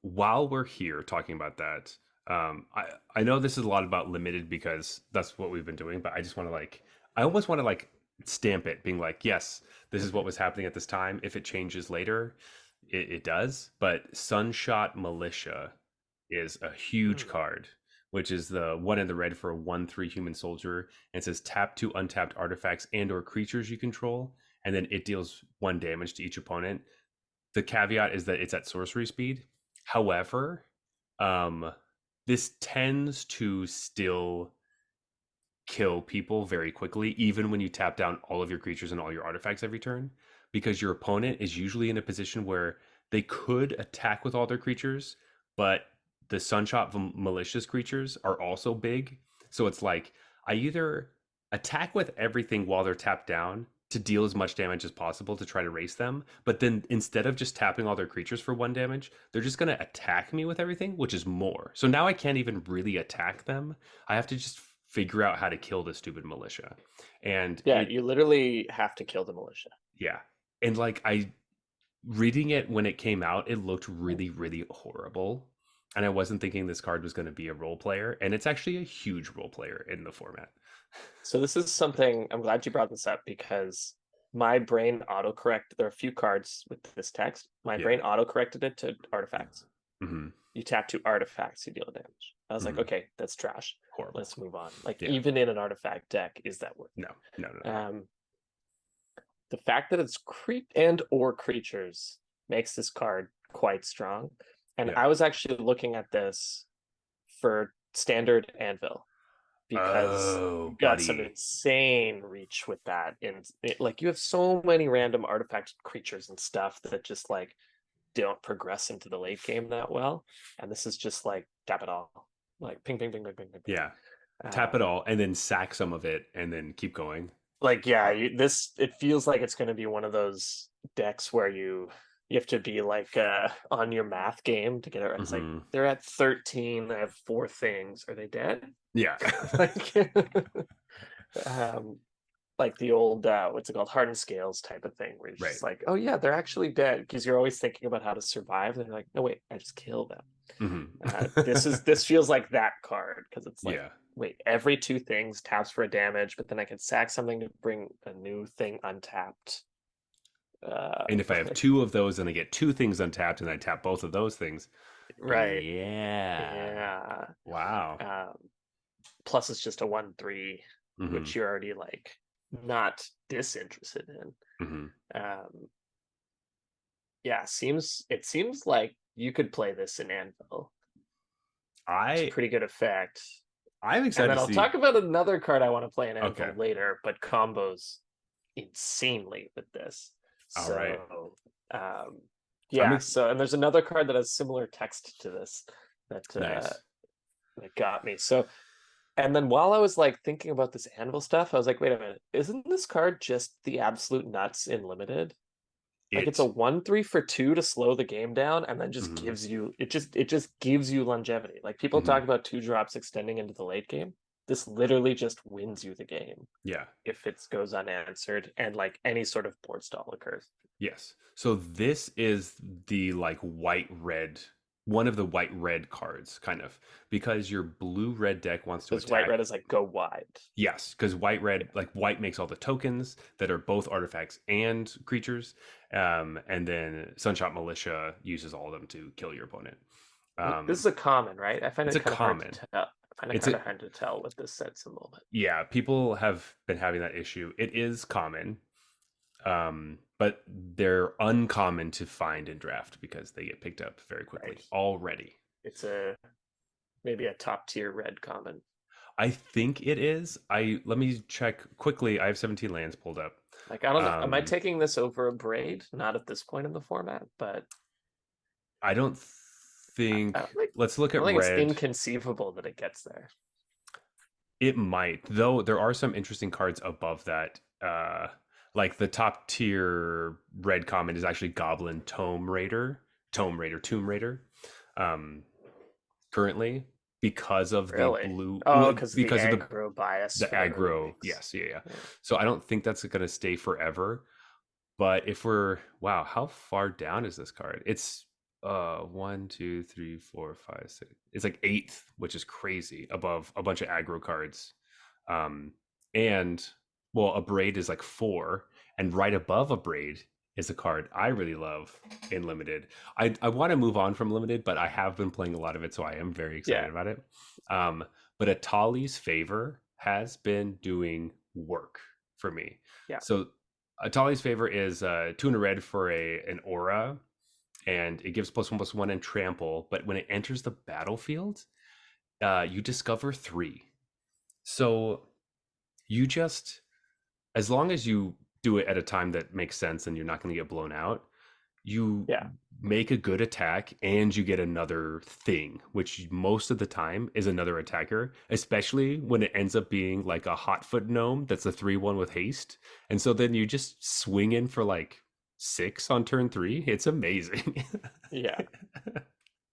While we're here talking about that, I know this is a lot about limited because that's what we've been doing, but I just want to like I almost want to like stamp it, being like, yes, this is what was happening at this time. If it changes later, it does. But Sunshot Militia is a huge Mm. card, which is the one in the red for a 1/3 human soldier, and it says tap two untapped artifacts and or creatures you control, and then it deals 1 damage to each opponent. The caveat is that it's at sorcery speed. However, um, this tends to still kill people very quickly, even when you tap down all of your creatures and all your artifacts every turn, because your opponent is usually in a position where they could attack with all their creatures, but the Sunshot malicious creatures are also big. So it's like I either attack with everything while they're tapped down to deal as much damage as possible to try to race them, but then instead of just tapping all their creatures for 1 damage, they're just going to attack me with everything, which is more. So now I can't even really attack them. I have to just figure out how to kill this stupid militia. And Yeah, it, you literally have to kill the militia. yeah. And like I reading it when it came out, it looked really, really horrible. And I wasn't thinking this card was going to be a role player. And it's actually a huge role player in the format. So this is something I'm glad you brought this up because my brain autocorrect. There are a few cards with this text. My Yeah. brain autocorrected it to artifacts. Hmm. You tap two artifacts, you deal damage. I was like, Hmm. okay, that's trash. Horrible. Let's move on. Like Yeah. even in an artifact deck, is that worth No, no, no, it? no. The fact that it's creep and or creatures makes this card quite strong. And Yeah. I was actually looking at this for standard anvil because Oh, you got some buddy. insane reach with that. And like you have so many random artifact creatures and stuff that just like don't progress into the late game that well. And this is just like tap it all, like ping, ping, ping, ping, ping, ping, ping. Yeah. Tap it Um, all and then sack some of it and then keep going. like yeah, Oh. this it feels like it's going to be one of those decks where you have to be like on your math game to get it right. It's like Hmm. they're at 13, they have four things. Are they dead? Yeah. like um like the old what's it called, hardened scales type of thing where you're Right. just like, oh yeah, they're actually dead because you're always thinking about how to survive and you're like, no wait, I just kill them. Hmm. This feels like that card because it's like, Yeah. wait, every two things taps for a damage, but then I can sack something to bring a new thing untapped. And if I have two of those and I get two things untapped and I tap both of those things, right. yeah. Yeah. Wow. Um, plus it's just a 1/3, Hmm. which you're already like not disinterested in. Hmm. Um, yeah, seems like you could play this in Anvil to I pretty good effect. I'm And excited then to I'll see. talk about another card I want to play in Okay. Anvil later, but combos insanely with this. All right. So um I'm yeah, so and there's another card that has similar text to this that nice. that got me. So and then while I was like thinking about this Anvil stuff, I was like, wait a minute, isn't this card just the absolute nuts in limited? Like it's a It 1/3 for two to slow the game down, and then just mhm, gives you it just gives you longevity. Like people mhm. talk about two drops extending into the late game. This literally just wins you the game Yeah. if it goes unanswered and like any sort of board stall occurs. Yes. So this is the like white red one of the white red cards kind of because your blue red deck wants to Because white attack. red is like go wide. Yes, because white Yeah. red like white makes all the tokens that are both artifacts and creatures, and then Sunshot Militia uses all of them to kill your opponent. This Um, is a common, right? I find it's it a kind of hard common. to tell. Find it It's kind a of hard to tell with this set symbol, but Yeah, people have been having that issue. It is common, but they're uncommon to find in draft because they get picked up very quickly right. already. It's a maybe a top tier red common. I think it is. I Let me check quickly. I have 17 lands pulled up. Like I don't know. Am I Um, taking this over a braid? Not at this point in the format, but I don't I think. don't think Let's look I at don't think it's red. inconceivable that it gets there. It might, though. There are some interesting cards above that. Like the top tier red common is actually Goblin Tomb Raider. Um, Currently, because of the Really? blue, Oh, because of the because of aggro bias the for the aggro. remakes. Yes, yeah. Yeah. So I don't think that's going to stay forever. But if we're wow, how far down is this card? It's 1, 2, 3, 4, 5, 6. It's like eighth, which is crazy, above a bunch of aggro cards. Um and well, a braid is like four, and right above a braid is a card I really love in limited. I want to move on from limited, but I have been playing a lot of it, so I am very Yeah. excited about it. But Atali's Favor has been doing work for me. Yeah. So Atali's Favor is 2 and a red for an aura, and it gives +1/+1 and trample. But when it enters the battlefield, you discover 3. So you just, as long as you do it at a time that makes sense and you're not going to get blown out, you Yeah. make a good attack and you get another thing, which most of the time is another attacker, especially when it ends up being like a hotfoot gnome that's a 3/1 with haste. And so then you just swing in for like 6 on turn 3. It's amazing. Yeah.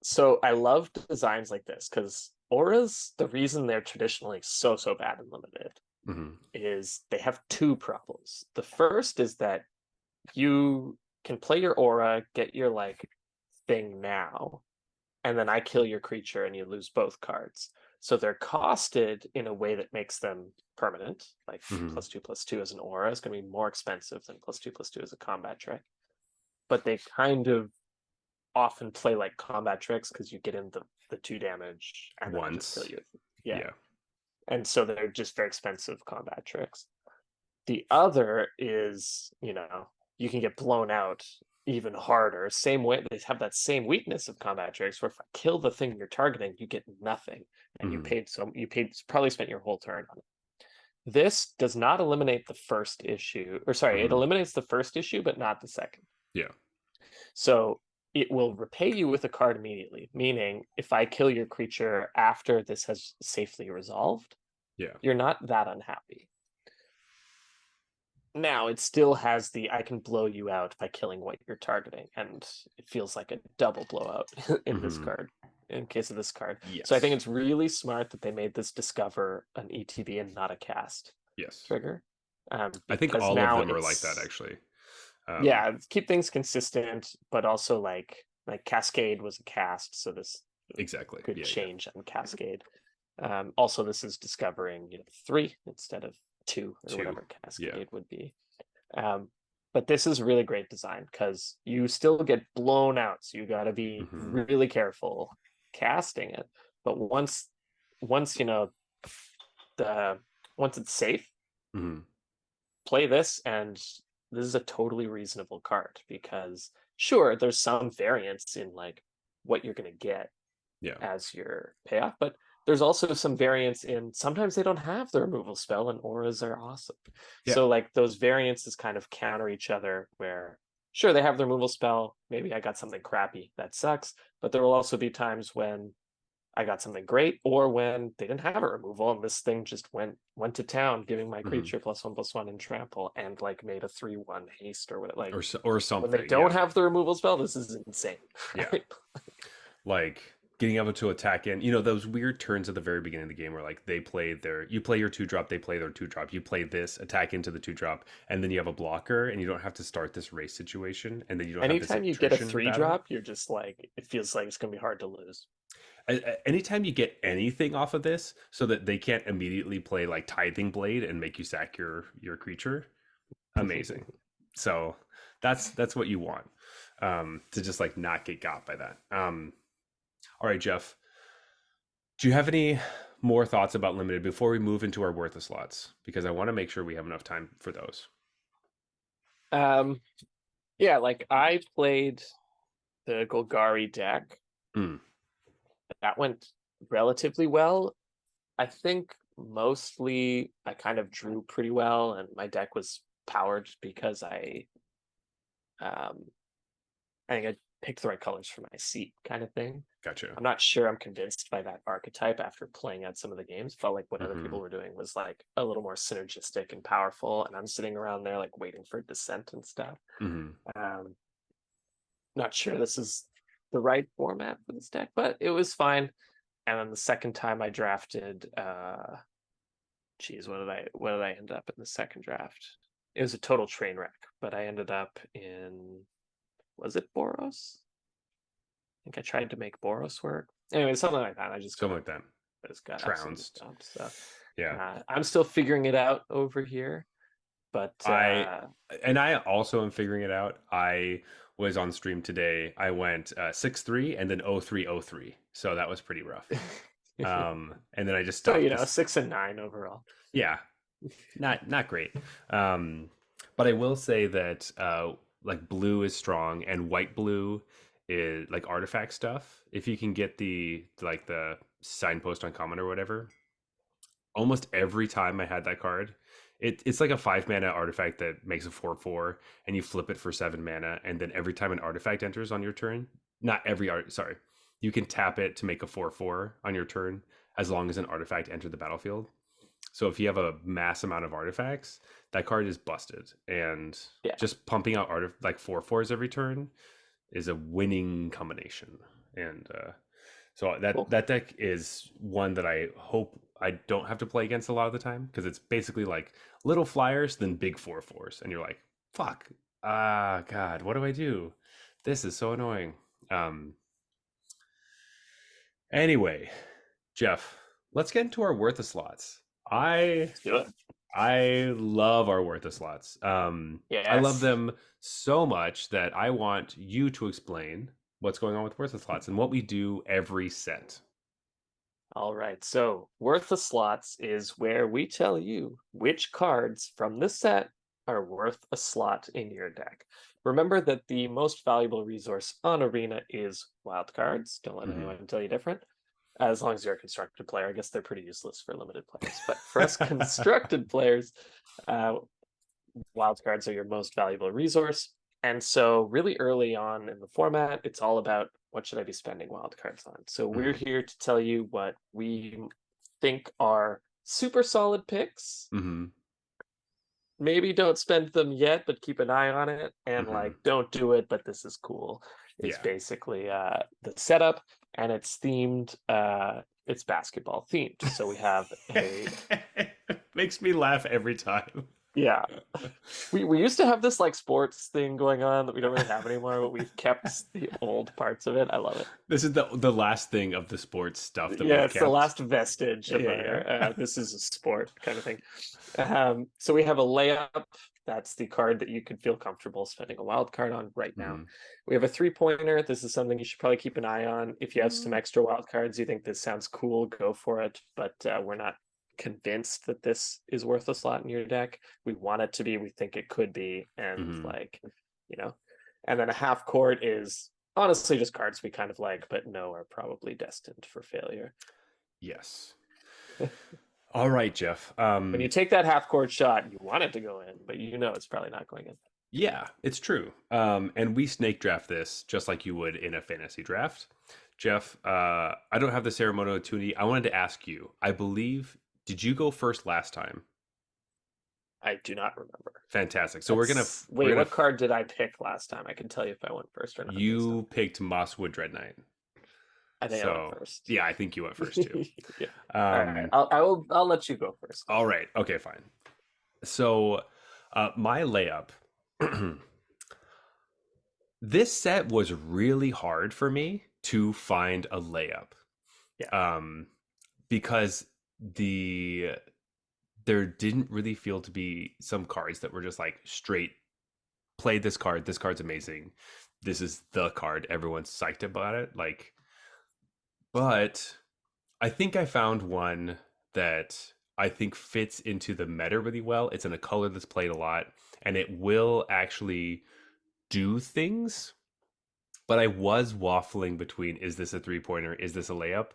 So I love designs like this because auras, the reason they're traditionally so bad and limited Mhm. is they have two problems. The first is that you can play your aura, get your like thing now, and then I kill your creature and you lose both cards. So they're costed in a way that makes them permanent. Like Mhm. +2/+2 as an aura is going to be more expensive than +2/+2 as a combat trick. But they kind of often play like combat tricks because you get in the 2 damage and then I just kill Once. you. Yeah. Yeah. And so they're just very expensive combat tricks. The other is, you can get blown out even harder. Same way they have that same weakness of combat tricks where if I kill the thing you're targeting, you get nothing. And Mhm. you probably spent your whole turn on it. This does not eliminate the first issue, or sorry, it Mhm. eliminates the first issue, but not the second. Yeah. So it will repay you with a card immediately, meaning if I kill your creature after this has safely resolved, Yeah. you're not that unhappy. Now it still has the I can blow you out by killing what you're targeting, and it feels like a double blowout in this Mhm. card, in case of this card. So I think Yes. it's really smart that they made this discover an ETB and not a cast Yes. trigger. I think Because all of now them are like that it's actually. yeah, keep things consistent, but also like Cascade was a cast, so this Exactly. could Yeah, yeah. change on Cascade. Also, this is discovering 3 instead of 2 or 2. whatever Yeah. Cascade would be. But this is really great design because you still get blown out, so you got to be Mhm. really careful casting it. But once the once it's safe, Mhm. play this, and this is a totally reasonable card because sure, there's some variance in like what you're gonna get Yeah. as your payoff, but there's also some variance in sometimes they don't have the removal spell and auras are awesome. Yeah. So like those variances kind of counter each other where sure they have the removal spell, maybe I got something crappy that sucks, but there will also be times when I got something great or when they didn't have a removal and this thing just went to town giving my Mhm. creature +1/+1 and trample and like made a 3/1 haste or what like Or when they something. don't Yeah. have the removal spell, this is insane. Yeah. Right? Like getting able to attack in, those weird turns at the very beginning of the game where like you play your 2-drop, they play their 2-drop, you play this, attack into the 2-drop, and then you have a blocker and you don't have to start this race situation, and then you don't have this Anytime you get a attrition three battle. drop, you're just like it feels like it's gonna be hard to lose. Anytime you get anything off of this so that they can't immediately play like Tithing Blade and make you sack your creature, amazing. So that's what you want, to just like not get got by that. All right, Jeff, do you have any more thoughts about limited before we move into our worthless slots because I want to make sure we have enough time for those. Um, yeah, like I played the Golgari deck. Mm, That went relatively well. I think mostly I kind of drew pretty well, and my deck was powered because um I think I picked the right colors for my seat, kind of thing. gotcha. I'm not sure I'm convinced by that archetype after playing out some of the games. Felt like what other Hmm. people were doing was like a little more synergistic and powerful, and I'm sitting around there like waiting for descent and stuff. Hmm. Um, Not sure this is the right format for this deck, but it was fine. And then the second time I drafted, geez, what did I end up in the second draft? It was a total train wreck, but I ended up in, was it Boros? I think I tried to make Boros work. Anyway, something like that. Something like that. I just got absolutely Trounced. dumped. So Yeah. I'm still figuring it out over here, but I I also am figuring it out. I was on stream today. I went 6-3 and then 0-3-0-3. So that was pretty rough. And then I just so stopped this. 6 and 9 overall. Yeah, not great. Um, but I will say that like blue is strong and white blue is like artifact stuff. If you can get the signpost uncommon or whatever, almost every time I had that card, it's like a 5 mana artifact that makes a 4/4, and you flip it for 7 mana, and then every time an artifact enters on your turn, not every art, sorry, you can tap it to make a 4/4 on your turn as long as an artifact entered the battlefield. So if you have a mass amount of artifacts, that card is busted, and Yeah. just pumping out like 4/4s every turn is a winning combination. And so Cool. that deck is one that I hope I don't have to play against a lot of the time because it's basically like little flyers then big 4/4s, and you're like, fuck, God, what do I do? This is so annoying. Um, anyway, Jeff, let's get into our worthless slots. I Let's do it. I love our worthless slots. I love Yes. them so much that I want you to explain what's going on with worthless slots and what we do every set. All right. So, worth the slots is where we tell you which cards from this set are worth a slot in your deck. Remember that the most valuable resource on Arena is wild cards. Don't let Hmm. anyone tell you different. As long as you're a constructed player, I guess they're pretty useless for limited players. But for us constructed players, uh, wild cards are your most valuable resource. And so, really early on in the format, it's all about what should I be spending wild cards on. So, we're Hmm. here to tell you what we think are super solid picks. Hmm. Maybe don't spend them yet, but keep an eye on it. And Hmm. like, don't do it, but this is cool. Is Yeah. basically the setup, and it's themed. It's basketball themed. So we have a Makes me laugh every time. yeah. We used to have this like sports thing going on that we don't really have anymore, but we've kept the old parts of it. I love it. This is the last thing of the sports stuff that Yeah, we've it's the kept. last vestige of Yeah, our this is a sport kind of thing. So we have a layup. That's the card that you could feel comfortable spending a wild card on right now. yeah. We have a 3-pointer. This is something you should probably keep an eye on. If you have some Hmm. extra wild cards, you think this sounds cool, go for it. But we're not convinced that this is worth a slot in your deck. We want it to be. We think it could be, and Hmm. like, you know. And then a half court is honestly just cards we kind of like, but know are probably destined for failure. Yes. All right, Jeff. When you take that half court shot, you want it to go in, but you know it's probably not going in. Yeah, it's true. And we snake draft this just like you would in a fantasy draft. Jeff, I don't have the ceremonial tuning. I wanted to ask you. I believe, did you go first last time? I do not remember. Fantastic. So That's we're wait, gonna what card did I pick last time? I can tell you if I went first or not based on. you picked Mosswood Dread Knight. I think I went So first. yeah, I think you went first too. Yeah. All right. Um, I'll let you go first. all right. Okay, fine. So my layup. This set was really hard for me to find a layup. Yeah. Because there didn't really feel to be some cards that were just like straight play this card. This card's amazing. This is the card. Everyone's psyched about it. Like, but I think I found one that I think fits into the meta really well. It's in a color that's played a lot, and it will actually do things. But I was waffling between, is this a 3 pointer? Is this a layup?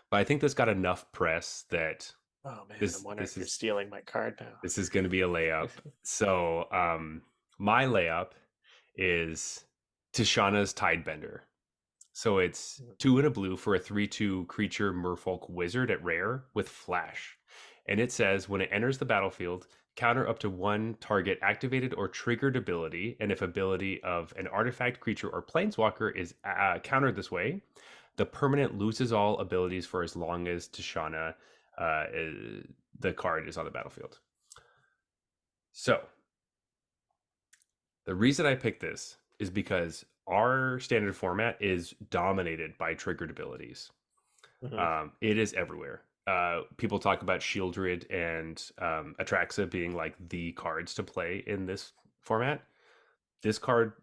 But I think this got enough press that Oh man, I'm this wondering this if you're is stealing my card now. this is going to be a layup. So my layup is Tishana's Tidebender. So it's 2 and a blue for a 3/2 creature merfolk wizard at rare with flash. And it says when it enters the battlefield, counter up to one target activated or triggered ability. And if ability of an artifact, creature, or planeswalker is countered this way, the permanent loses all abilities for as long as Tishana, the card, is on the battlefield. So the reason I picked this is because our standard format is dominated by triggered abilities. Mhm. It is everywhere. People talk about Shieldred and Atraxa being like the cards to play in this format. This card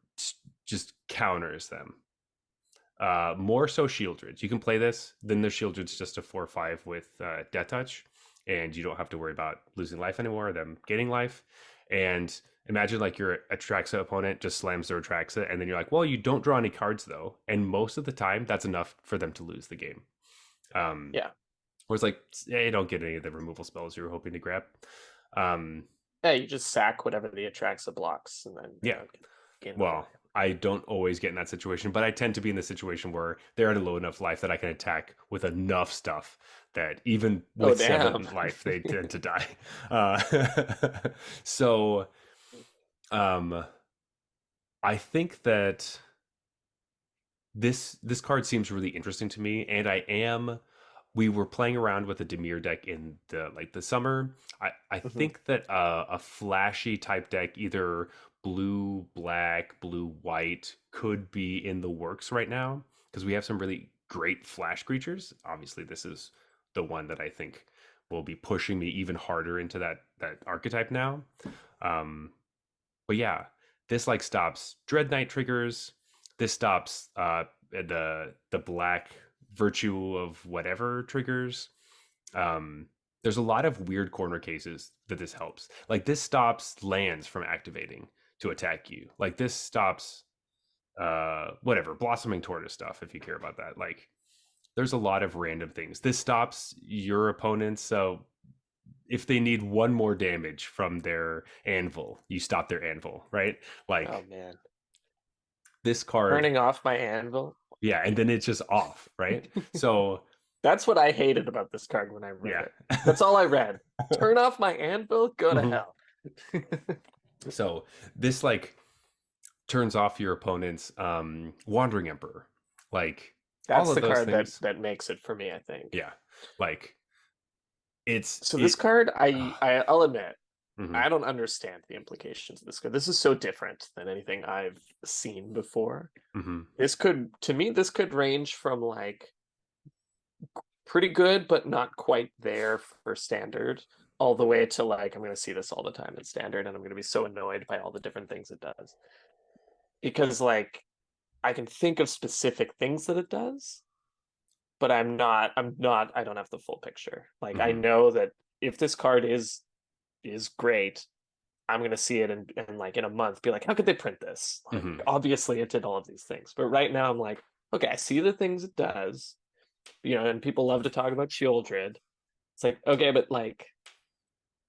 just counters them. More so Shieldred. You can play this, then the Shieldred's just a 4/5 with Death Touch, and you don't have to worry about losing life anymore, or them gaining life. And imagine like your Atraxa opponent just slams their Atraxa, and then you're like, well, you don't draw any cards though. And most of the time, that's enough for them to lose the game. Um, Yeah. Whereas like, yeah, you don't get any of the removal spells you were hoping to grab. Um, Yeah, you just sack whatever the Atraxa blocks and then yeah, gain the well, life. I don't always get in that situation, but I tend to be in the situation where they're at a low enough life that I can attack with enough stuff that even Oh with seven damn. life, they tend to die. Uh, so um, I think that this card seems really interesting to me, and I am. We were playing around with a Demir deck in the summer. I Mhm. think that a flashy type deck, either blue black, blue white, could be in the works right now because we have some really great flash creatures. Obviously, this is the one that I think will be pushing me even harder into that archetype now. Um, but yeah, this like stops Dread Knight triggers. This stops the black virtue of whatever triggers. Um, there's a lot of weird corner cases that this helps. Like this stops lands from activating to attack you. Like this stops whatever blossoming tortoise stuff if you care about that. Like there's a lot of random things. This stops your opponents. So if they need one more damage from their anvil, you stop their anvil, right? Oh Like man. this card, Turning off my anvil. yeah, and then it's just off, right? So That's what I hated about this card when I read yeah. it. That's all I read. Turn off my anvil, go to Mhm. hell. So this like turns off your opponent's wandering emperor, like all That's of the those card that things. that makes it for me, I think. Yeah, like it's So this it. card, I'll admit, Hmm. I don't understand the implications of this card. This is so different than anything I've seen before. Hmm. This could, to me, this could range from like pretty good, but not quite there for standard, all the way to like I'm going to see this all the time in standard, and I'm going to be so annoyed by all the different things it does. Because like I can think of specific things that it does, but I don't have the full picture. Like I Hmm. know that if this card is great, I'm gonna see it and like in a month be like, how could they print this? Like Hmm. obviously it did all of these things. But right now I'm like, okay, I see the things it does, and people love to talk about Shieldred. It's like, okay, but like,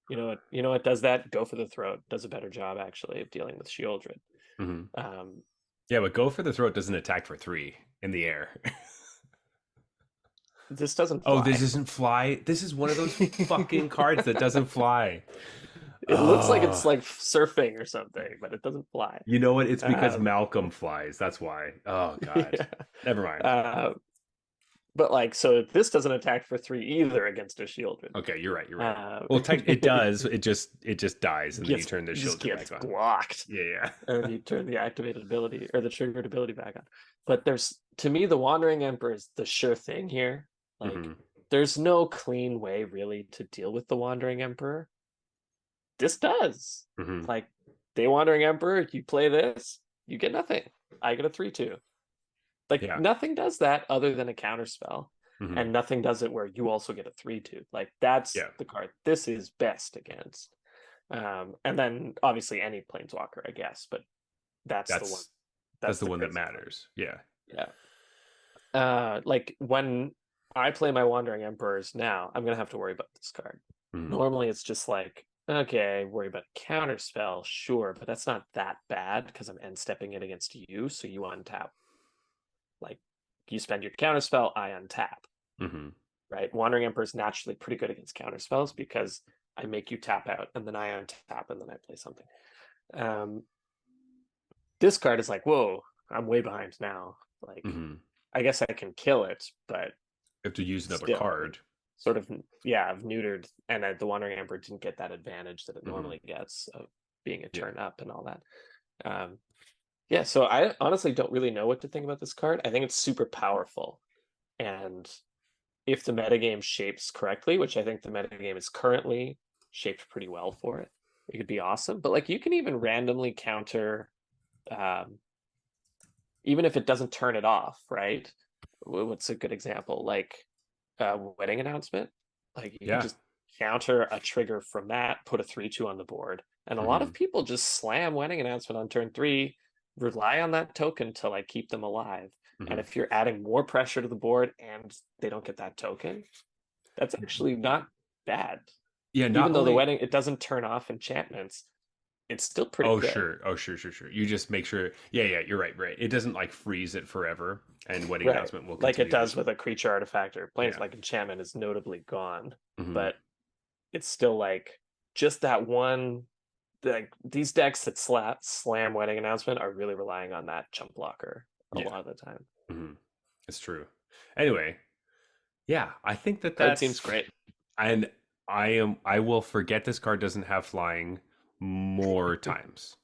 what does that? Go for the Throat does a better job actually of dealing with Shieldred. Hmm. Um, Yeah, but go for the throat doesn't attack for 3 in the air. this doesn't Oh, this fly. doesn't fly. This is one of those fucking cards that doesn't fly. It looks like it's Oh, like surfing or something, but it doesn't fly. you know what? It's because Um, Malcolm flies. That's why. Oh God. yeah. Never mind. Uh, but like, so this doesn't attack for 3 either against a Shieldred. Okay, you're right. You're right. Well, it It does. It just dies, and then you gets turn the just shield gets back on. blocked, Yeah, and then you turn the activated ability or the triggered ability back on. But there's to me the Wandering Emperor is the sure thing here. yeah. Like, Hmm. there's no clean way really to deal with the Wandering Emperor. This does. Hmm. Like, Day Wandering Emperor, you play this, you get nothing. I get a 3/2. Like Yeah. nothing does that other than a counter spell. Hmm. and nothing does it where you also get a 3/2. Like that's Yeah. the card this is best against. And then obviously any planeswalker, I guess, but that's the one. That's That's the the one that crazy part. matters. Yeah. Yeah. Like when I play my Wandering Emperors now, I'm gonna have to worry about this card. Hmm. Normally it's just like, okay, worry about counterspell, sure, but that's not that bad because I'm end stepping it against you, so you untap. Like you spend your counterspell, I untap. Hmm. Right? Wandering Emperor is naturally pretty good against counterspells because I make you tap out and then I untap and then I play something. Um, this card is like, whoa, I'm way behind now. Like, Hmm. I guess I can kill it, but You have to use another still, card. sort of, yeah, I've neutered, and the Wandering Emperor didn't get that advantage that it Hmm. normally gets of being a Yeah. turn up and all that. Um, yeah, so I honestly don't really know what to think about this card. I think it's super powerful, and if the metagame shapes correctly, which I think the metagame is currently shaped pretty well for it, it could be awesome. But like you can even randomly counter, um, even if it doesn't turn it off, right? What's a good example? Like wedding announcement. Like you could Yeah. just counter a trigger from that, put a 3/2 on the board. And a lot Hmm. of people just slam wedding announcement on turn 3, rely on that token to like keep them alive. And Hmm. if you're adding more pressure to the board and they don't get that token, that's actually not bad. Yeah. Even Not though the only. wedding it doesn't turn off enchantments, it's still pretty Oh, good. sure. Oh, sure, sure, sure. You just make sure. Yeah, yeah, you're right, right. It doesn't like freeze it forever, and wedding Right. announcement will Like it continue to. does with a creature artifact or planes Yeah. like enchantment is notably gone. Hmm. But it's still like just that one, like these decks that slam wedding announcement are really relying on that jump blocker a Yeah. lot of the time. Hmm. It's true. Anyway, yeah, I think that Card seems that's. great. And I will forget this card doesn't have flying more times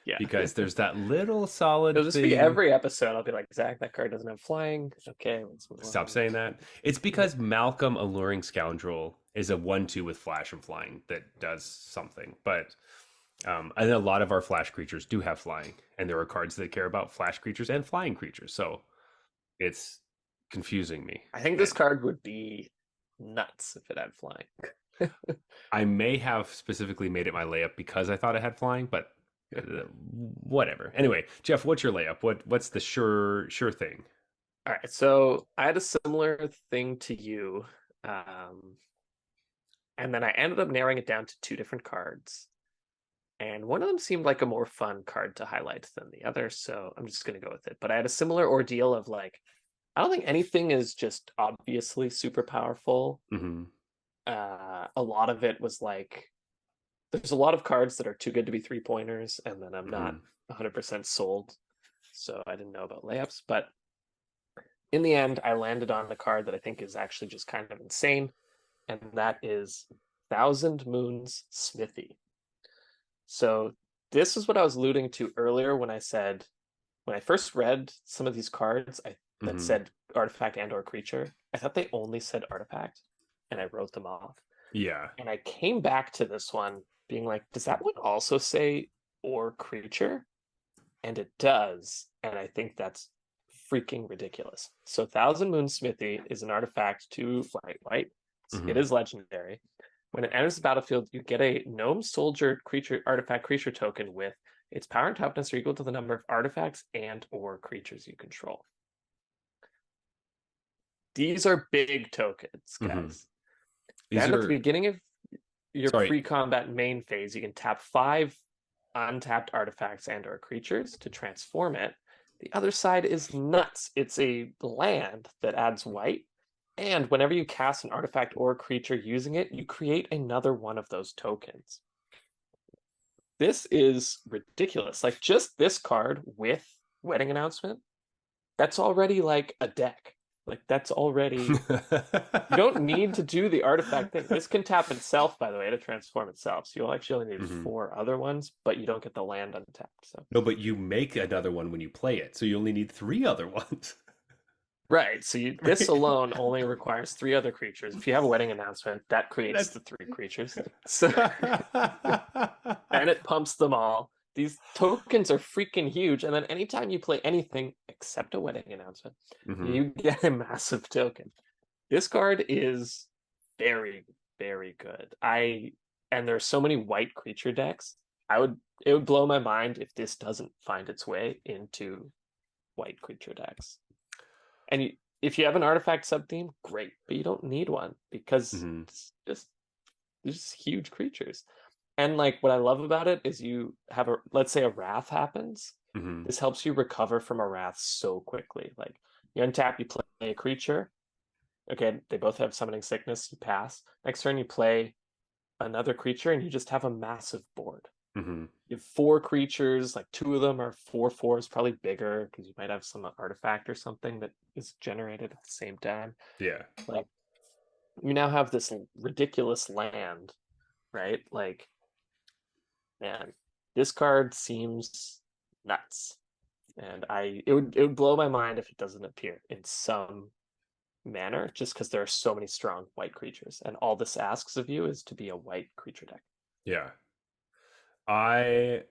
Yeah. because there's that little solid It'll just be thing. every episode. I'll be like, Zach, that card doesn't have flying. Okay, let's move Stop on. saying that. It's because Malcolm Alluring Scoundrel is a 1/2 with flash and flying that does something. But I know a lot of our flash creatures do have flying, and there are cards that care about flash creatures and flying creatures. So it's confusing me. I think this And card would be nuts if it had flying. I may have specifically made it my layup because I thought it had flying, but whatever. Anyway, Jeff, what's your layup? What's the sure thing? All right, so I had a similar thing to you, um, and then I ended up narrowing it down to two different cards. And one of them seemed like a more fun card to highlight than the other, so I'm just going to go with it. But I had a similar ordeal of like, I don't think anything is just obviously super powerful. Hmm. A lot of it was like, there's a lot of cards that are too good to be 3-pointers, and then I'm not Hmm. 100% sold. So I didn't know about layups. But in the end, I landed on the card that I think is actually just kind of insane, and that is Thousand Moons Smithy. So this is what I was alluding to earlier when I said when I first read some of these cards that Hmm. said artifact and or creature, I thought they only said artifact, and I wrote them off. Yeah. And I came back to this one being like, does that one also say or creature? And it does, and I think that's freaking ridiculous. So Thousand Moon Smithy is an artifact to fly white. It Hmm. is legendary. When it enters the battlefield, you get a gnome soldier creature artifact creature token with its power and toughness are equal to the number of artifacts and or creatures you control. These are big tokens, Hmm. guys. These Then at the are beginning of your sorry. pre-combat main phase, you can tap 5 untapped artifacts and or creatures to transform it. The other side is nuts. It's a land that adds white, and whenever you cast an artifact or creature using it, you create another one of those tokens. This is ridiculous. Like just this card with wedding announcement, that's already like a deck. Like that's already you don't need to do the artifact thing. This can tap itself, by the way, to transform itself. So you'll actually only need Hmm. 4 other ones, but you don't get the land untapped. So No, but you make another one when you play it, so you only need 3 other ones. right. So this Right? alone only requires 3 other creatures. If you have a wedding announcement, that creates That's the 3 creatures. So and it pumps them all. These tokens are freaking huge. And then anytime you play anything except a wedding announcement, Hmm. you get a massive token. This card is very, very good. And there's so many white creature decks. It would blow my mind if this doesn't find its way into white creature decks. And if you have an artifact sub theme, great, but you don't need one because Hmm. it's just they're just huge creatures. And like what I love about it is you have let's say a wrath happens. Hmm. This helps you recover from a wrath so quickly. Like you untap, you play a creature. Okay, they both have summoning sickness, you pass. Next turn you play another creature and you just have a massive board. Hmm. You have four creatures, like two of them are 4/4s, probably bigger because you might have some artifact or something that is generated at the same time. Yeah. Like you now have this ridiculous land, right? Like, man, this card seems nuts. And it would blow my mind if it doesn't appear in some manner, just because there are so many strong white creatures, and all this asks of you is to be a white creature deck. Yeah. I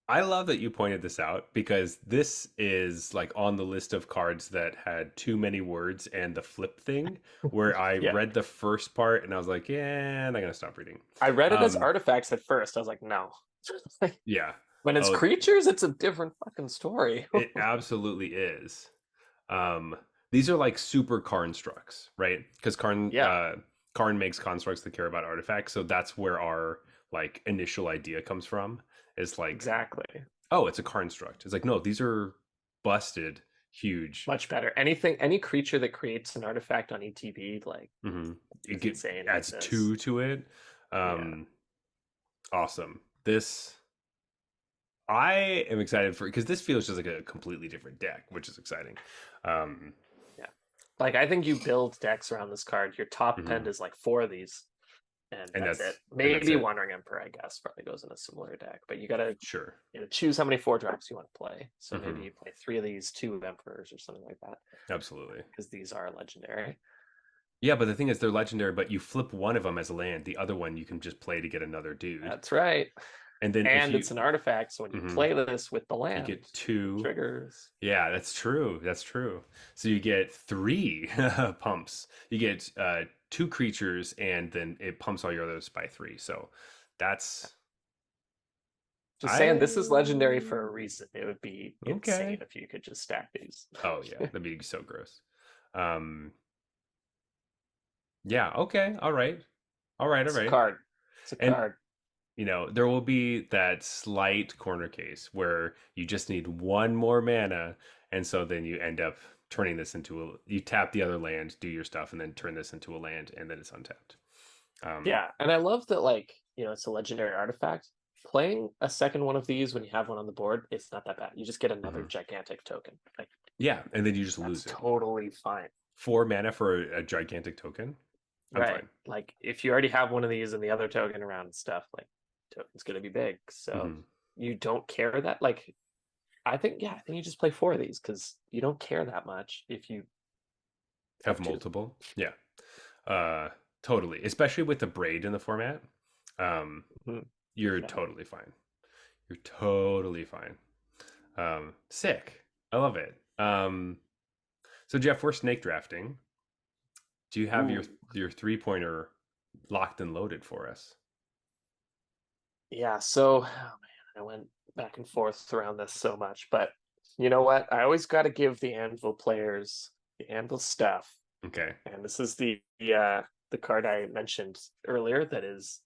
I love that you pointed this out because this is like on the list of cards that had too many words and the flip thing where I Yeah. read the first part and I was like, yeah, I'm not gonna stop reading. I read it as Um, artifacts at first. I was like, no. yeah. When it's Oh, creatures, it's a different fucking story. it absolutely is. Um, these are like super constructs, right? Because Yeah, Karn makes constructs that care about artifacts, so that's where our like initial idea comes from. Is like, exactly. oh, it's a construct. It's like, no, these are busted, huge. Much better. Any creature that creates an artifact on ETB, like, Hmm. It is insane with adds this. two to it. Yeah, Um, awesome. This I am excited for because this feels just like a completely different deck, which is exciting. Um, yeah. Like, I think you build decks around this card. Your top end mhm. is like four of these, and And that's it. that's Maybe it. Wandering Emperor, I guess, probably goes in a similar deck. But you gotta, Sure. choose how many four drops you want to play. So maybe Hmm. you play three of these, two Emperors, or something like that, Absolutely. because these are legendary. Yeah, but the thing is, they're legendary. But you flip one of them as a land, the other one you can just play to get another dude. That's right. And then if And you, it's an artifact, so when you mhm, play this with the you land, get two. triggers. Yeah, that's true. That's true. So you get three pumps. You get two creatures, and then it pumps all your others by three. So that's Just saying, this is legendary I for a reason. It would be insane okay. if you could just stack these. Oh yeah, that'd be so gross. Um, yeah. Okay. All right. All right. All It's a right. card. It's a And card. there will be that slight corner case where you just need one more mana, and so then you end up turning this into you tap the other land, do your stuff, and then turn this into a land, and then it's untapped. Um, Yeah, and I love that, like, it's a legendary artifact. Playing a second one of these when you have one on the board, it's not that bad. You just get another mhm. gigantic token. Like, Yeah, and then you just that's lose it. totally fine. 4 mana for a gigantic token. I'm Right. fine. Like, if you already have one of these and the other token around and stuff, like, token's gonna be big. So Hmm. you don't care that, like, I think you just play four of these because you don't care that much if you Have have two. multiple. Yeah, uh, totally. Especially with the braid in the format, um, Mhm. you're Yeah. totally fine. You're totally fine. Sick. I love it. So Jeff, we're snake drafting. Do you have Ooh. your 3 pointer locked and loaded for us? Yeah, so, oh man, I went back and forth around this so much, but you know what? I always got to give the Anvil players the Anvil stuff, Okay. and this is the card I mentioned earlier that is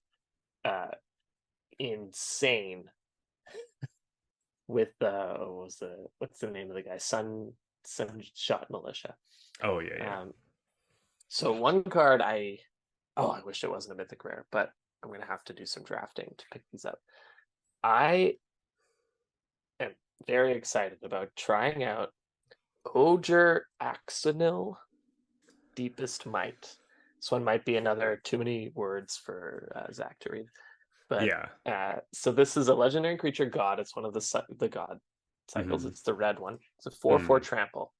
uh insane with what's the name of the guy? Sunshot Militia. Oh yeah, yeah. Um, so one card I wish it wasn't a mythic rare, but I'm gonna have to do some drafting to pick these up. I am very excited about trying out Oger Axonil Deepest Might. This one might be another too many words for Zach to read. But Yeah. so this is a legendary creature god. It's one of the god cycles. Hmm. It's the red one. It's a 4/4 trample.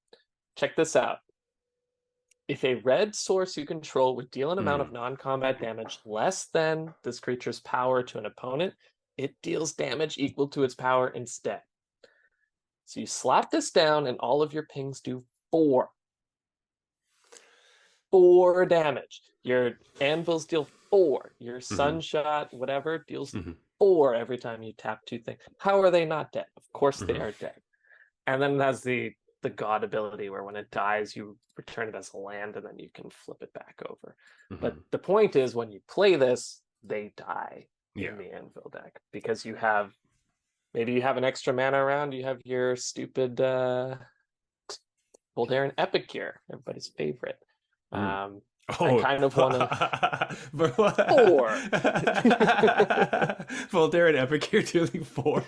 Check this out. If a red source you control would deal an amount of non-combat damage less than this creature's power to an opponent, it deals damage equal to its power instead. So you slap this down, and all of your pings do 4. 4 damage. Your anvils deal 4. Your Hmm. sunshot, whatever, deals Hmm. 4 every time you tap 2 things. How are they not dead? Of course they Hmm. are dead. And then it has the god ability where when it dies, you return it as a land and then you can flip it back over. But Hmm. the point is, when you play this, they die in Yeah. the anvil deck because you have maybe you have an extra mana around. You have your stupid Voldaren Epicure, everybody's favorite. Mm. I Oh, kind of want to four. Voltaire and Epicure dealing four.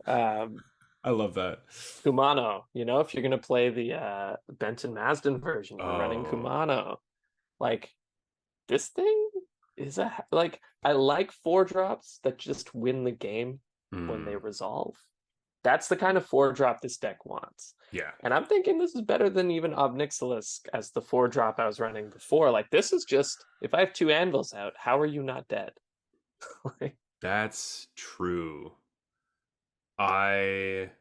um, I love that. Kumano, if you're gonna play the Benton Masden version, you're running Oh, Kumano. Like this thing is like I like 4 drops that just win the game when they mm, resolve. That's the kind of 4 drop this deck wants. yeah. And I'm thinking this is better than even Obnixilis as the 4 drop I was running before. Like this is just if I have 2 anvils out, how are you not dead? Like, That's true. I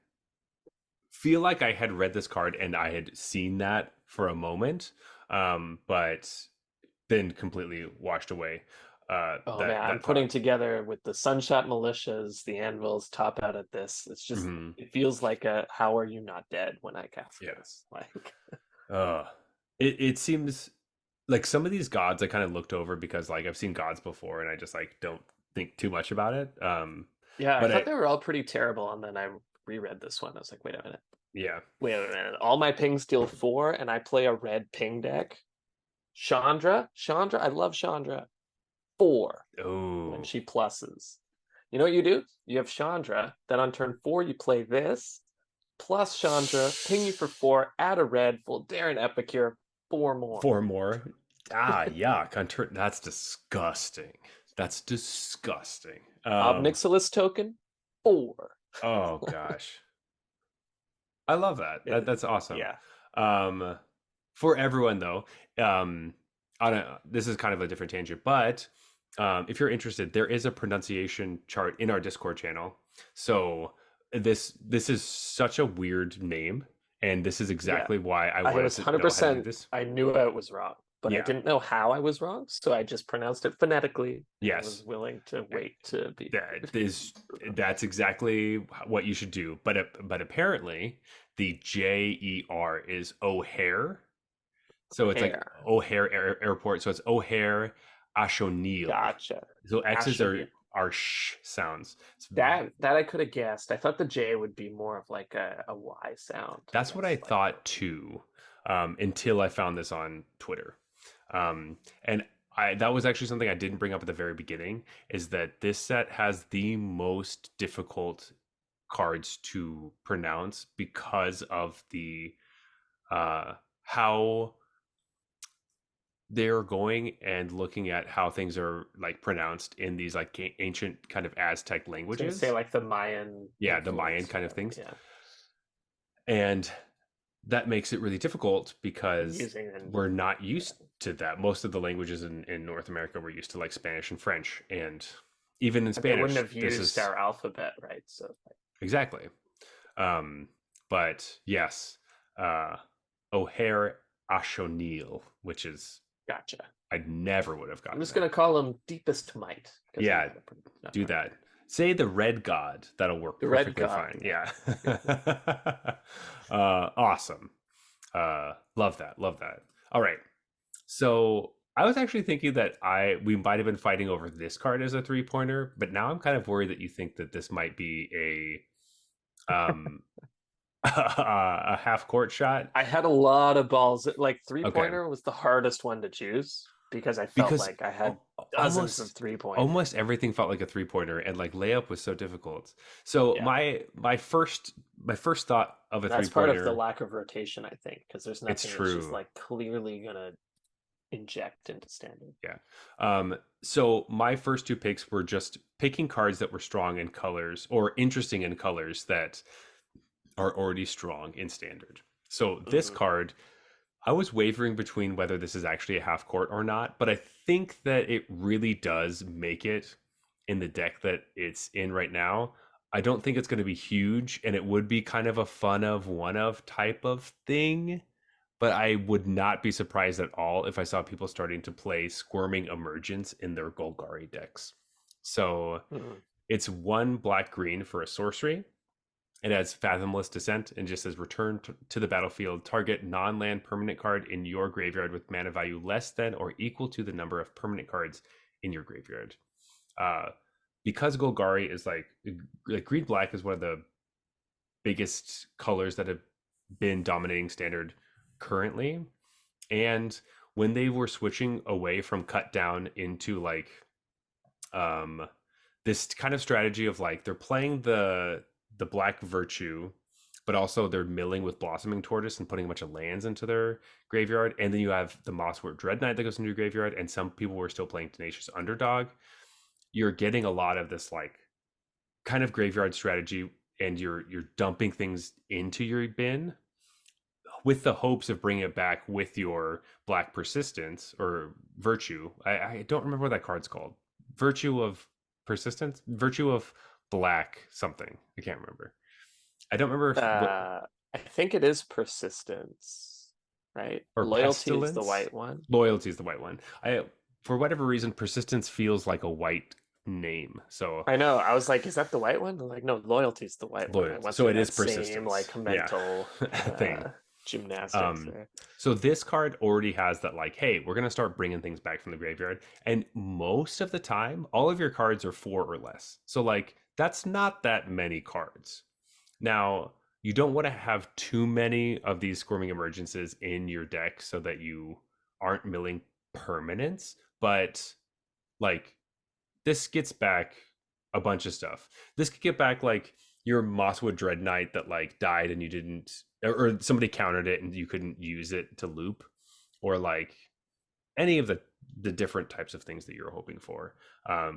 feel like I had read this card and I had seen that for a moment, but then completely washed away. oh man, That I'm that putting thought. together with the Sunshot Militias, the anvils top out at this. It's just Hmm. it feels like a how are you not dead when I cast Yeah. this? Like Uh, it seems like some of these gods I kind of looked over because like I've seen gods before and I just like don't think too much about it. yeah, I But thought I they were all pretty terrible, and then I reread this one. I was like, wait a minute. yeah. Wait a minute. All my pings deal 4, and I play a red ping deck. Chandra, I love Chandra. 4 when Oh, she pluses. You know what you do? You have Chandra, then on turn 4 you play this, plus Chandra, ping you for 4, add a red, Voldaren Epicure, 4 more. four more. Ah, yuck. That's disgusting. That's disgusting. Obnixilis token, 4. Oh gosh. I love that. That's awesome. Yeah. Um, for everyone though, um, I don't. This is kind of a different tangent, but if you're interested, there is a pronunciation chart in our Discord channel. So this is such a weird name, and this is Yeah. exactly why I I wanted was to know how to do 100%, this. I knew I was wrong, but I Yeah. didn't know how I was wrong, so I just pronounced it phonetically and was Yes. willing to wait to be That's exactly what you should do. But apparently the Jer is O'Hare. So it's like hair. O'Hare Airport. So it's O'Hare Ashonil. Gotcha. So X's Ashen. are sh sounds. That I could have guessed. I thought the J would be more of like a Y sound, I That's what I guess. Like thought too, until I found this on Twitter. And that was actually something I didn't bring up at the very beginning, is that this set has the most difficult cards to pronounce because of the how they're going and looking at how things are like pronounced in these like ancient kind of Aztec I was gonna say languages. like the Mayan Yeah, the Mayan influence, kind of whatever. things. Yeah. And that makes it really difficult because Using and we're not yeah. used to that. Most of the languages in North America we're used to like Spanish and French. And even in And they wouldn't Spanish, have this used is our alphabet, right? So exactly. Um, but yes, uh, O'Hare Ashonil, which is gotcha. I never would have I'm gotten just that. gonna call him Deepest Might because I'm Yeah, not do right. that. Say the red god. That'll work The Red perfectly God, fine. yeah. Yeah. Awesome. Love that. Love that. All right. So I was actually thinking that we might have been fighting over this card as a 3-pointer, but now I'm kind of worried that you think that this might be a half court shot. I had a lot of balls. Like Okay. 3-pointer was the hardest one to choose because I felt Because like I had dozens of almost 3-pointers. almost everything felt like a 3-pointer, and like layup was so difficult. So Yeah. my first thought of a That's part of the 3-pointer, lack of rotation, I think, because there's it's nothing that she's true. like clearly gonna inject into standard. Yeah. So my first two picks were just picking cards that were strong in colors or interesting in colors that are already strong in standard. So this Hmm. card, I was wavering between whether this is actually a half court or not, but I think that it really does make it in the deck that it's in right now. I don't think it's going to be huge, and it would be kind of a fun of one of type of thing. but I would not be surprised at all if I saw people starting to play Squirming Emergence in their Golgari decks. So Mhm. it's 1 black-green for a sorcery. It has Fathomless Descent and just says return to the battlefield. Target non-land permanent card in your graveyard with mana value less than or equal to the number of permanent cards in your graveyard. Uh, because Golgari is like green black is one of the biggest colors that have been dominating standard currently. And when they were switching away from cut down into like um this kind of strategy of like they're playing the black virtue, but also they're milling with blossoming tortoise and putting a bunch of lands into their graveyard, and then you have the Mosswort Dread Knight that goes into your graveyard, and some people were still playing Tenacious Underdog. You're getting a lot of this like kind of graveyard strategy, and you're dumping things into your bin with the hopes of bringing it back with your black persistence or virtue. I don't remember what that card's called. Virtue of persistence, virtue of black something. I can't remember. I don't remember if what I think it is persistence, right? or Loyalty is the pestilence. white one. Loyalty is the white one. I for whatever reason persistence feels like a white name. So I know. I was like, is that the white one? They're like, no, loyalty is the white one. I loyalty. went So through it is that same persistence. like Yeah. mental Thing. gymnastics Um, there. so this card already has that like, hey, we're gonna start bringing things back from the graveyard, and most of the time, all of your cards are 4 or less. So like, that's not that many cards. Now, you don't want to have too many of these Squirming Emergences in your deck so that you aren't milling permanents, but like this gets back a bunch of stuff. This could get back like your Mosswood Dread Knight that like died and you didn't, or somebody countered it and you couldn't use it to loop, or like any of the different types of things that you're hoping for.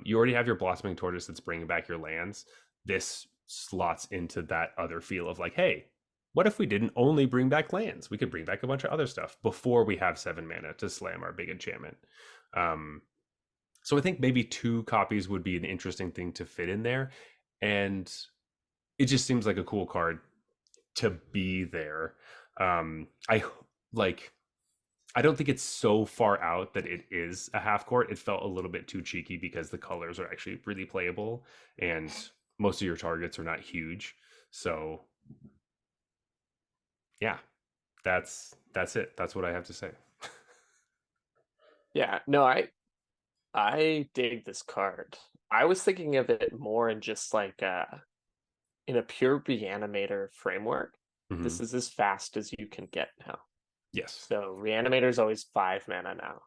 You already have your Blossoming Tortoise that's bringing back your lands. This slots into that other feel of like, hey, what if we didn't only bring back lands? We could bring back a bunch of other stuff before we have 7 mana to slam our big enchantment. So I think maybe 2 copies would be an interesting thing to fit in there, and it just seems like a cool card to be there. I like. I don't think it's so far out that it is a half court. It felt a little bit too cheeky because the colors are actually really playable, and most of your targets are not huge. So yeah, that's it. That's what I have to say. Yeah, no, I dig this card. I was thinking of it more in just like in a pure reanimator framework. Mm-hmm. This is as fast as you can get now. Yes. So reanimator is always 5 mana now.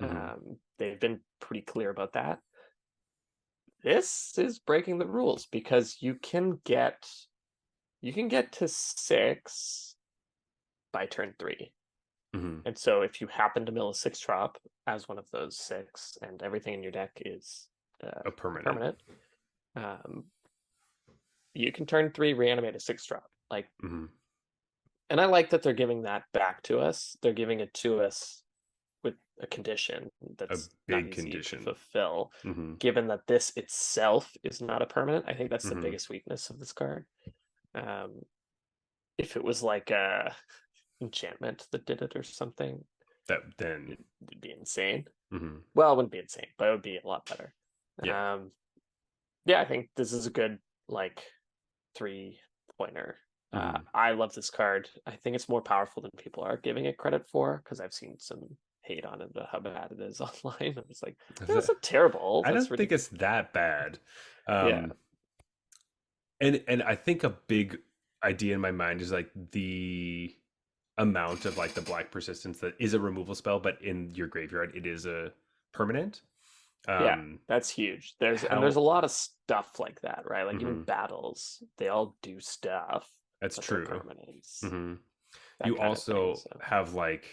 Mm-hmm. They've been pretty clear about that. This is breaking the rules because you can get to 6 by turn 3. Mm-hmm. And so if you happen to mill a 6-drop as one of those 6 and everything in your deck is A permanent. permanent, you can turn 3 reanimate a 6-drop. Like, Mm-hmm. and I like that they're giving that back to us. They're giving it to us with a condition A that's not big easy condition. to fulfill. Mm-hmm. Given that this itself is not a permanent, I think that's the Mm-hmm. biggest weakness of this card. If it was like a enchantment that did it or something, That then. it'd be insane. Mm-hmm. Well, it wouldn't be insane, but it would be a lot better. Yeah. Yeah, I think this is a good like 3-pointer. Mm-hmm. I love this card. I think it's more powerful than people are giving it credit for because I've seen some hate on it, how bad it is online. I'm just like, that's not terrible. I That's don't think it's that bad. Yeah. And I think a big idea in my mind is like the amount of like the black persistence that is a removal spell, but in your graveyard it is a permanent. Yeah, that's huge. There's a lot of stuff like that, right? Like even battles, they all do stuff. That's but they're true. permanents. Mm-hmm. That You kind of also thing, so. have like,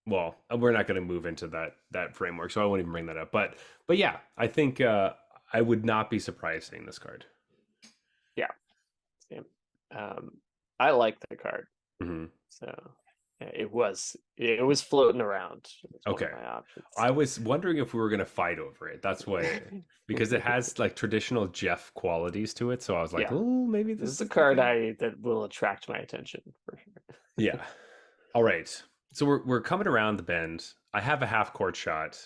well, we're not going to move into that framework, so I won't even bring that up. But yeah, I think I would not be surprised seeing this card. Yeah, same. I like the card, Mm-hmm. so yeah, it was floating around. It's Okay. one of my options. I was wondering if we were going to fight over it. That's why, because it has like traditional Jeff qualities to it. So I was like, Yeah. oh, maybe This this is a is card that will attract my attention for sure. Yeah. All right. So we're coming around the bend. I have a half court shot.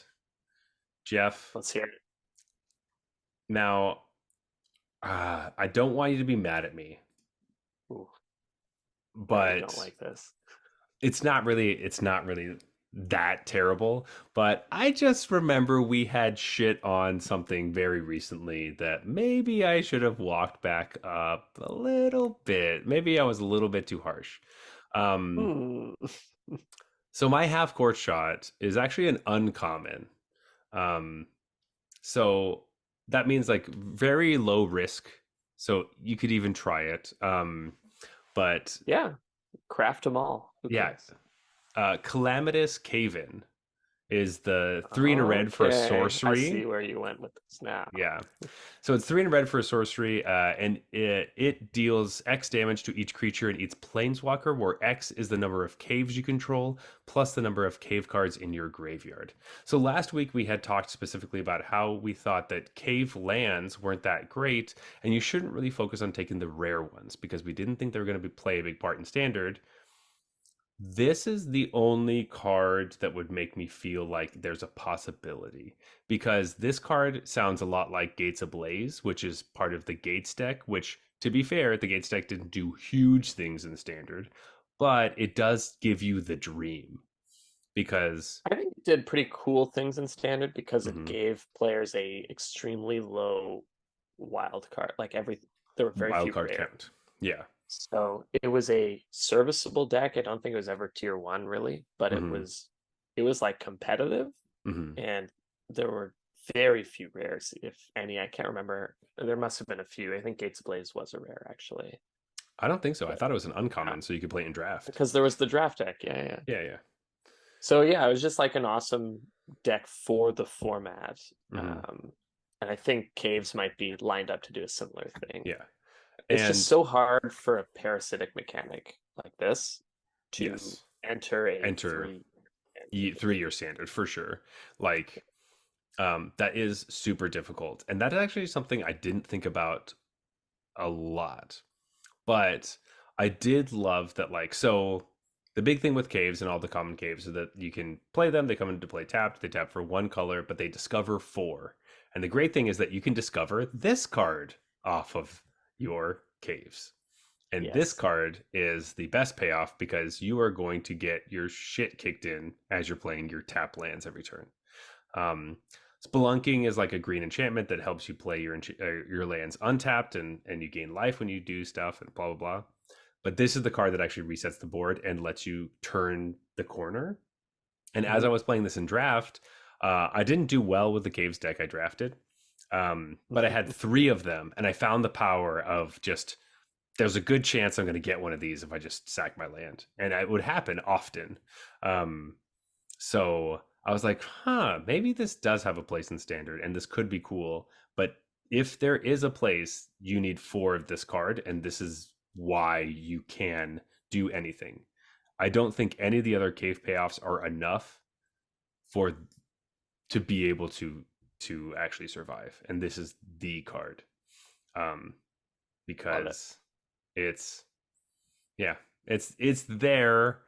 Jeff, Let's hear it. now I don't want you to be mad at me, Ooh, I really don't but like this. it's not really that terrible. But I just remember we had shit on something very recently that maybe I should have walked back up a little bit. Maybe I was a little bit too harsh. Um, Hmm. so my half court shot is actually an uncommon. Um, So that means like very low risk. So you could even try it. But Yeah, craft them all. Who yeah, cares? Calamitous Cave-In is the three in a red for a Okay, I sorcery. see where you went with this now. Yeah. So it's three in red for a sorcery, and it deals X damage to each creature and each planeswalker, where X is the number of caves you control, plus the number of cave cards in your graveyard. So last week we had talked specifically about how we thought that cave lands weren't that great, and you shouldn't really focus on taking the rare ones, because we didn't think they were going to play a big part in Standard. This is the only card that would make me feel like there's a possibility, because this card sounds a lot like Gates Ablaze, which is part of the Gates deck, which, to be fair, the Gates deck didn't do huge things in Standard, but it does give you the dream because. I think it did pretty cool things in Standard because it Mhm. gave players a extremely low wild card. There were very Wild few card rare. count. Yeah. So it was a serviceable deck. I don't think it was ever tier one really, but it hmm was like competitive, hmm and there were very few rares, if any. I can't remember. There must have been a few. I think Gates Blaze was a rare actually, I don't think so. I but thought it was an uh, uncommon, so you could play it in draft. because there was the draft deck. Yeah, yeah. Yeah, yeah. So yeah, it was just like an awesome deck for the format. hmm And I think Caves might be lined up to do a similar thing. Yeah. It's just And so hard for a parasitic mechanic like this to yes, enter a enter 3 year standard. standard for sure. Like, that is super difficult. And that is actually something I didn't think about a lot. But I did love that, like, so the big thing with caves and all the common caves is that you can play them. They come into play tapped. They tap for one color, but they discover four. And the great thing is that you can discover this card off of your caves. And this Yes. card is the best payoff because you are going to get your shit kicked in as you're playing your tap lands every turn. Um, Spelunking is like a green enchantment that helps you play your lands untapped, and you gain life when you do stuff and blah blah blah. But this is the card that actually resets the board and lets you turn the corner. And as I Mhm. was playing this in draft, I didn't do well with the caves deck I drafted, but I had three of them, and I found the power of just, there's a good chance I'm going to get one of these if I just sack my land, and it would happen often. Um, so I was like, maybe this does have a place in Standard, and this could be cool. But if there is a place, you need four of this card, and this is why you can do anything. I don't think any of the other cave payoffs are enough for to be able to actually survive, and this is the card, um, Love it. because it's, yeah, it's there.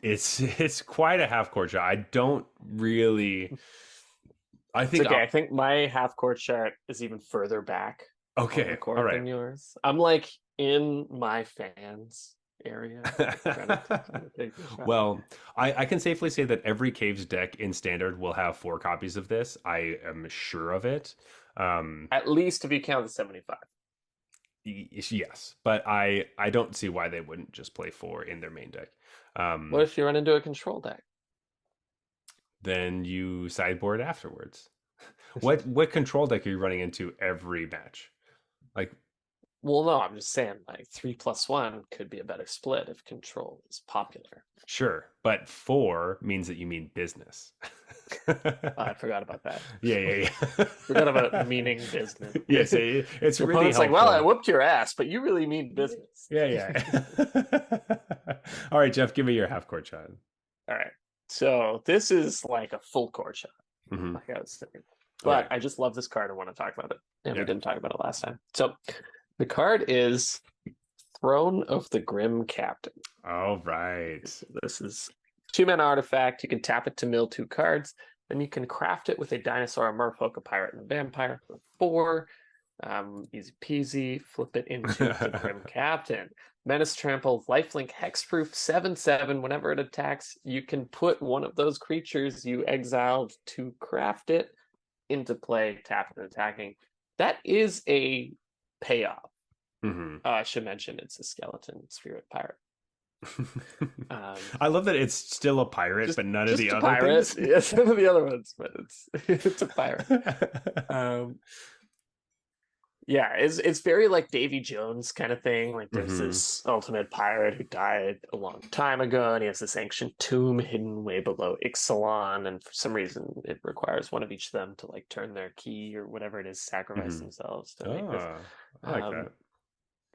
It's quite a half court shot. I don't really. I It's think okay. I'll, I think my half court chart is even further back on the okay, all court right. than yours. I'm like in my fans area, like trying to take the shot. Well, I can safely say that every caves deck in Standard will have four copies of this. I am sure of it. Um, At least if you count the 75. yes, but I don't see why they wouldn't just play four in their main deck. What Um, if you run into a control deck? then you sideboard afterwards. What control deck are you running into every match? Like, Well, no, I'm just saying like 3+1 could be a better split if control is popular. sure, but four means that you mean business. I forgot about that. Yeah, yeah, yeah. Forgot about meaning business. Yes, it's Your really opponent's like, well, I helpful. whooped your ass, but you really mean business. Yeah, yeah. All right, Jeff, give me your half court shot. All right. So this is like a full court shot, hmm like I was saying. All But right. I just love this card and want to talk about it. And we Yeah. didn't talk about it last time. So the card is Throne of the Grim Captain. All right. This is 2-mana artifact. You can tap it to mill 2 cards. Then you can craft it with a dinosaur, a merfolk, a pirate, and a vampire for 4. Easy peasy. Flip it into the Grim Captain. Menace Trample, Lifelink, Hexproof, 7/7. Whenever it attacks, you can put one of those creatures you exiled to craft it into play, tapped and attacking. That is a payoff. I should mention it's a skeleton spirit pirate. I love that it's still a pirate, but none of the other pirate. things. Yes, none of the other ones, but it's a pirate. Yeah, it's very like Davy Jones kind of thing. Like there's this ultimate pirate who died a long time ago, and he has this ancient tomb hidden way below Ixalan, and for some reason it requires one of each of them to like turn their key or whatever it is, sacrifice themselves to make this. I like that.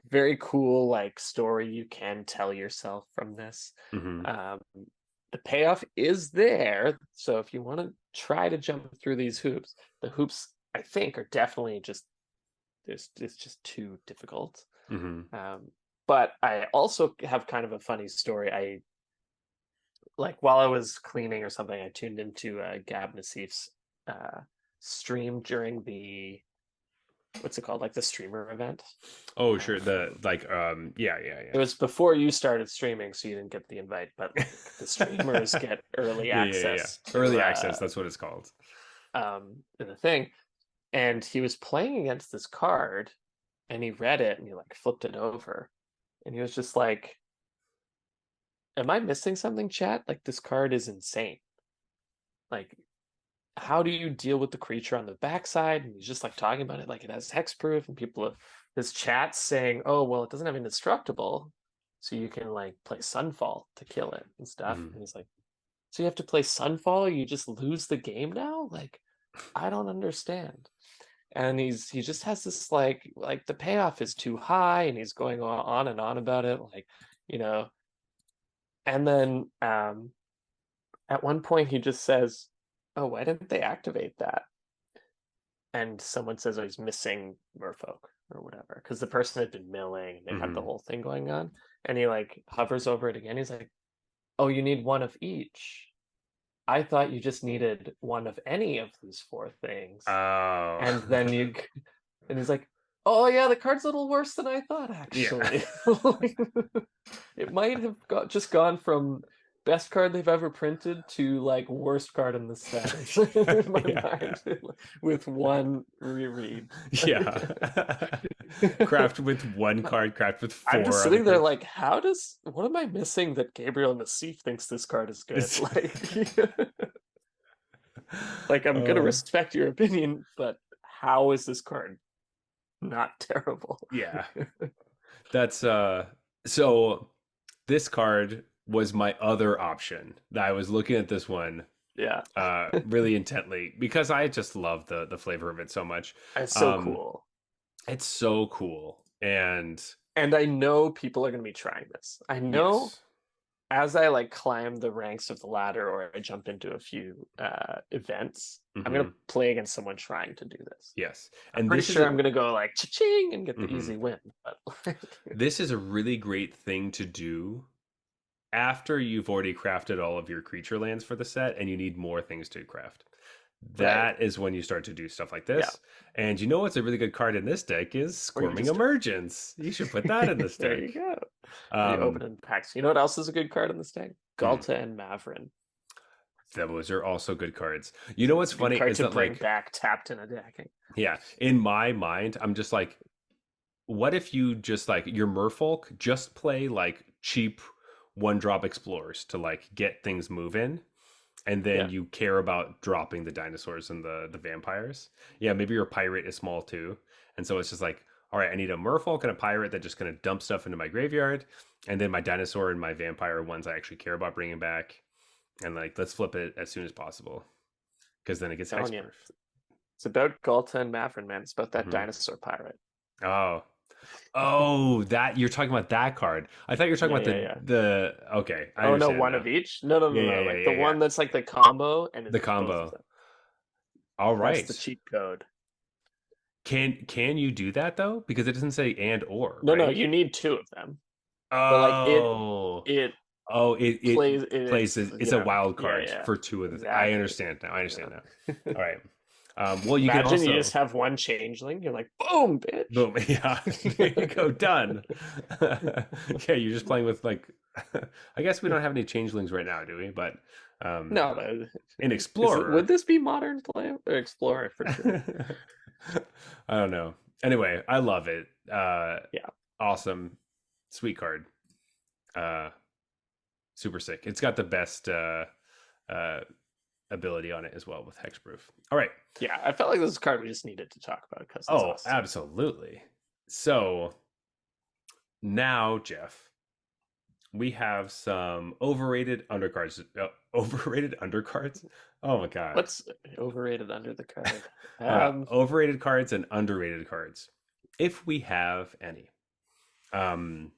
Very cool like story you can tell yourself from this. The payoff is there, so if you want to try to jump through these hoops, the hoops I think are definitely just it's just too difficult. But I also have kind of a funny story. I like while I was cleaning or something, I tuned into Gab Nassif's stream during the what's it called, like the streamer event. Oh sure, the like yeah. It was before you started streaming, so you didn't get the invite, but like, the streamers get early access. Early access, that's what it's called. In the thing. And he was playing against this card, and he read it, and he like flipped it over, and he was just like, "Am I missing something, chat? Like this card is insane. Like, how do you deal with the creature on the backside?" And he's just like talking about it, like it has hexproof, and people, his chat's saying, "Oh well, it doesn't have indestructible, so you can like play Sunfall to kill it and stuff." And he's like, "So you have to play Sunfall, or you just lose the game now? Like, I don't understand." And he just has this like the payoff is too high, and he's going on and on about it, like, you know. And then at one point he just says, "Oh, why didn't they activate that?" And someone says, "Oh, he's missing Merfolk or whatever," because the person had been milling and they had the whole thing going on. And he like hovers over it again. He's like, "Oh, you need one of each. I thought you just needed one of any of these 4 things." Oh. And then and he's like, "Oh yeah, the card's a little worse than I thought, actually." Yeah. It might have just gone from best card they've ever printed to like worst card in the set in my mind, with one reread. Yeah. Craft with 1 card, craft with 4. I'm just sitting there like, what am I missing that Gabriel Nassif thinks this card is good? Like I'm gonna respect your opinion, but how is this card not terrible? Yeah. That's so this card was my other option. I was looking at this one really intently because I just love the flavor of it so much. It's so cool. It's so cool. And I know people are going to be trying this. I know as I like climb the ranks of the ladder, or I jump into a few events, I'm going to play against someone trying to do this. Yes. And I'm pretty sure I'm going to go like cha-ching and get the easy win. But this is a really great thing to do after you've already crafted all of your creature lands for the set and you need more things to craft. That is when you start to do stuff like this. Yeah. And you know what's a really good card in this deck is Squirming Emergence. You should put that in this deck. There you go. You open in packs. You know what else is a good card in this deck? Galta and Mavrin. Those are also good cards. You know what's funny is that bring back tapped and attacking. Yeah. In my mind, I'm just like, what if you just like your Merfolk just play like cheap 1-drop explorers to like get things moving? And then you care about dropping the dinosaurs and the vampires. Yeah, maybe your pirate is small too. And so it's just like, all right, I need a merfolk and a pirate that just going to dump stuff into my graveyard. And then my dinosaur and my vampire are ones I actually care about bringing back. And like, let's flip it as soon as possible. Because then it gets hexproof. It's about Galta and Mavrin, man. It's about that dinosaur pirate. Oh, that you're talking about that card. I thought you were talking about the okay. Oh no, one of each. No. Like the one that's like the combo and the combo. All right, that's the cheat code. Can you do that though? Because it doesn't say and or, No, no, right? you need two of them. But like Oh, it oh, it plays plays it's it's a wild yeah, card yeah. for two of the. I Exactly. understand now. I understand now. Yeah. All right. Well, you can Imagine you just also have one changeling, you're like, boom, bitch. boom. Yeah, there you go. Done. Yeah, you're just playing with like. I guess we don't have any changelings right now, do we? But um, No, no. an Would explorer. this be modern play or explorer for sure? I don't know. Anyway, I love it. Yeah. Awesome, sweet card. Uh, Super sick. It's got the best uh, ability on it as well with hexproof. All right. Yeah, I felt like this is a card we just needed to talk about because it's Oh, awesome. absolutely. So now, Jeff, we have some overrated undercards. Overrated undercards? Oh my god. What's overrated under the card? Um, Overrated cards and underrated cards, if we have any. Um,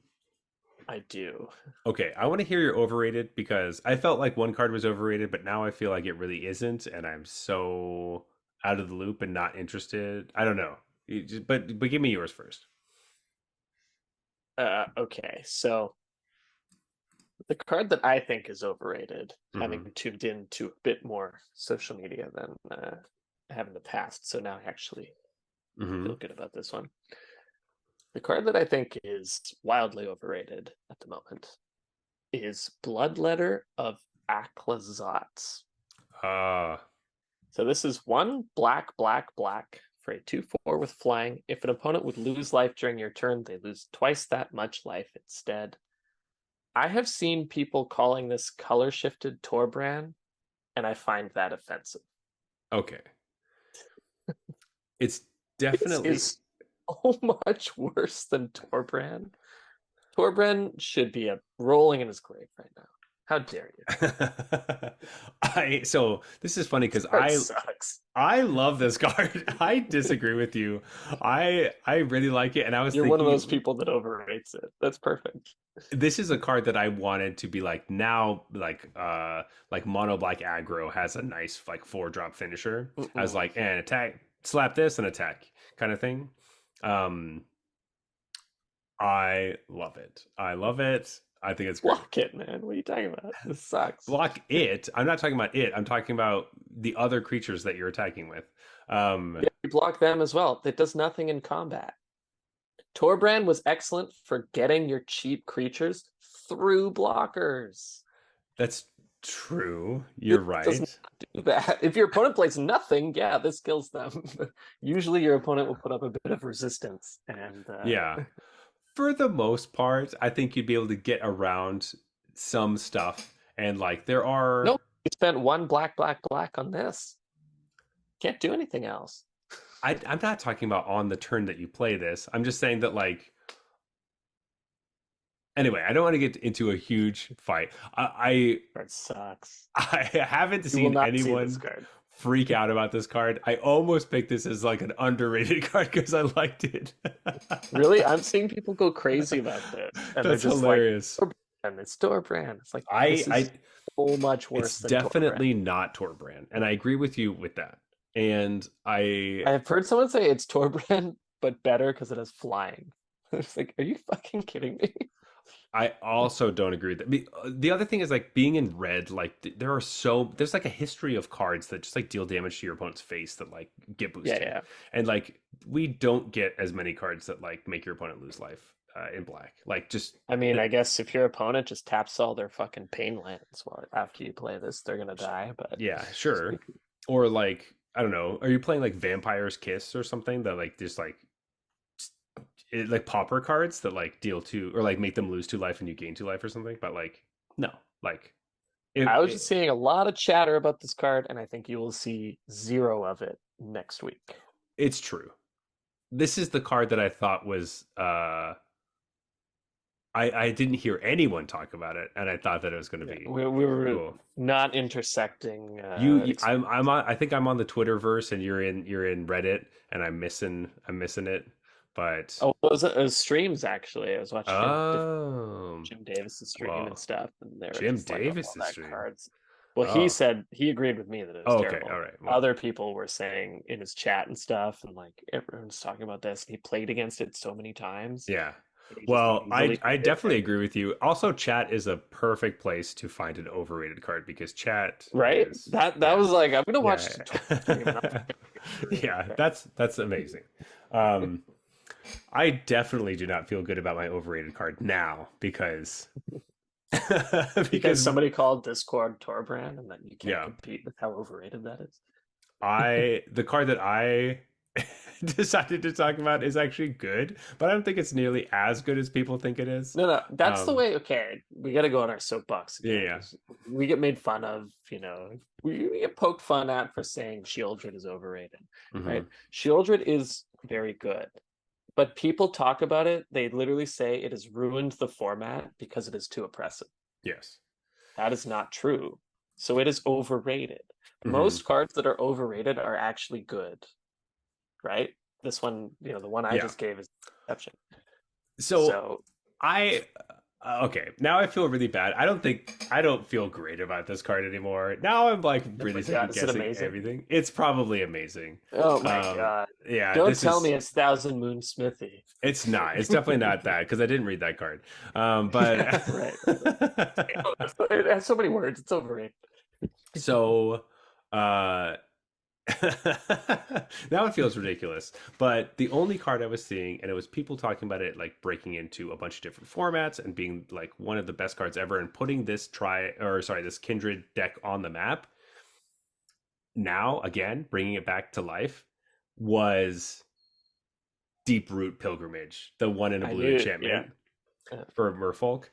I do. okay, I want to hear your overrated because I felt like one card was overrated, but now I feel like it really isn't, and I'm so out of the loop and not interested. I don't know. But give me yours first. Okay, so the card that I think is overrated, Mm-hmm. having tuned into a bit more social media than I have in the past, so now I actually Mm-hmm. feel good about this one. The card that I think is wildly overrated at the moment is Bloodletter of Aclazotz. Uh So this is one black, black, black for a 2/4 with flying. If an opponent would lose life during your turn, they lose twice that much life instead. I have seen people calling this color shifted Torbran, and I find that offensive. okay. It's This definitely is so much worse than Torbran. Torbran should be rolling in his grave right now. How dare you? I so this is funny This because card I sucks. I love this card. I disagree with you. I really like it, and I was You're one of those thinking people that overrates it. That's perfect. this is a card that I wanted to be like now like mono black aggro has a nice like 4-drop finisher as Mm-mm. like an attack slap this and attack kind of thing. Um I love it. I love it. I think it's great. Block it, man. What are you talking about? This sucks. Block it. I'm not talking about it. I'm talking about the other creatures that you're attacking with. Um Yeah, you block them as well. That does nothing in combat. Torbrand was excellent for getting your cheap creatures through blockers. that's true. This You're does right. not do that. If your opponent plays nothing, yeah, this kills them. Usually your opponent will put up a bit of resistance. And Yeah. For the most part, I think you'd be able to get around some stuff. And like there are nope, you spent one black, black, black on this. Can't do anything else. I'm not talking about on the turn that you play this. I'm just saying that like anyway, I don't want to get into a huge fight. Card sucks. I haven't You will seen not see this anyone card. freak out about this card. I almost picked this as like an underrated card because I liked it. Really, I'm seeing people go crazy about this, and they're That's just like, hilarious. and it's store brand. It's like I this I is so much it's worse than Torbrand. definitely not Torbrand, and I agree with you with that. And I I've heard someone say it's Torbrand, but better because it has flying. It's like, are you fucking kidding me? I also don't agree with that. The other thing is like being in red, like there's like a history of cards that just like deal damage to your opponent's face that like get Yeah, boosted. yeah. And like we don't get as many cards that like make your opponent lose life in black. Like just I mean, it, I guess if your opponent just taps all their fucking pain lands while after you play this, they're gonna die. But yeah, sure. Or like I don't know, are you playing like Vampire's Kiss or something that like just like like pauper cards that like deal 2 or like make them lose 2 life and you gain 2 life or something? But like no, like I was just seeing a lot of chatter about this card, and I think you will see zero of it next week. it's true. This is the card that I thought was I didn't hear anyone talk about it, and I thought that it was going to Yeah, be we were cool. not intersecting. I'm on. I think I'm on the Twitterverse, and you're in Reddit, and I'm missing it. But Oh, it was streams actually. I was watching oh, Jim Davis's stream and well, stuff, and they were Jim just like, oh, all Davis's that stream. cards. Well, he Oh, said he agreed with me that it was oh, okay, all terrible. right. Well, Other people were saying in his chat and stuff, and like everyone's talking about this, and he played against it so many times yeah. that he just Well, I easily I beat it. definitely agree with you. Also, chat is a perfect place to find an overrated card because chat Right? is That yeah. was like I'm gonna watch Yeah. the Twitch stream and I'm overrated Yeah, card. that's amazing. Um I definitely do not feel good about my overrated card now because Because because somebody called Discord Torbrand and then you can't yeah, compete with how overrated that is. I the card that I decided to talk about is actually good, but I don't think it's nearly as good as people think it is. No, no, that's the Um way. Okay, we got to go on our soapbox yeah, again yeah. because we get made fun of. We get poked fun at for saying Shieldred is overrated, Hmm. right? Shieldred is very good, but people talk about it. They literally say it has ruined the format because it is too oppressive. Yes. That is not true. So it is overrated. Hmm. Most cards that are overrated are actually good, right? This one, the one I Yeah. just gave is an exception. So So, I okay, now I feel really bad. I don't feel great about this card anymore. Now I'm like oh really my God, second is it guessing amazing? everything. It's probably amazing. Oh my Um God. yeah, Don't this tell is me it's Thousand Moon Smithy. it's not. It's definitely not that because I didn't read that card. Yeah, But right. It has so many words. It's overrated. so uh now it feels ridiculous. But the only card I was seeing, and it was people talking about it like breaking into a bunch of different formats and being like one of the best cards ever and putting this Kindred deck on the map. Now, again, bringing it back to life was Deep Root Pilgrimage, the one in a I blue knew, yeah. enchantment Yeah. for Merfolk.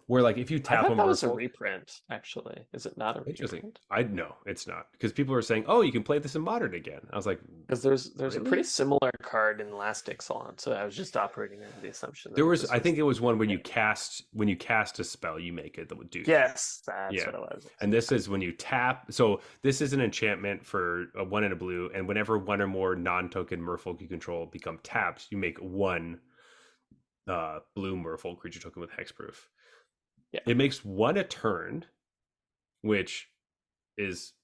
Where like if you I tap a thought that was a Merfolk, reprint, actually. Is it not a interesting. reprint? I know it's not because people were saying, "Oh, you can play this in modern again." I was like, Because there's a pretty "Really?" similar card in Last Ixalan, so I was just operating under the assumption There that was, this I was think it was one the same. when you cast a spell, you make it that would do. Yes, that's Yeah, what it was. and this is when you tap. So this is an enchantment for a one and a blue, and whenever one or more non-token Merfolk you control become tapped, you make one blue Merfolk creature token with hexproof. Yeah. It makes one a turn, which is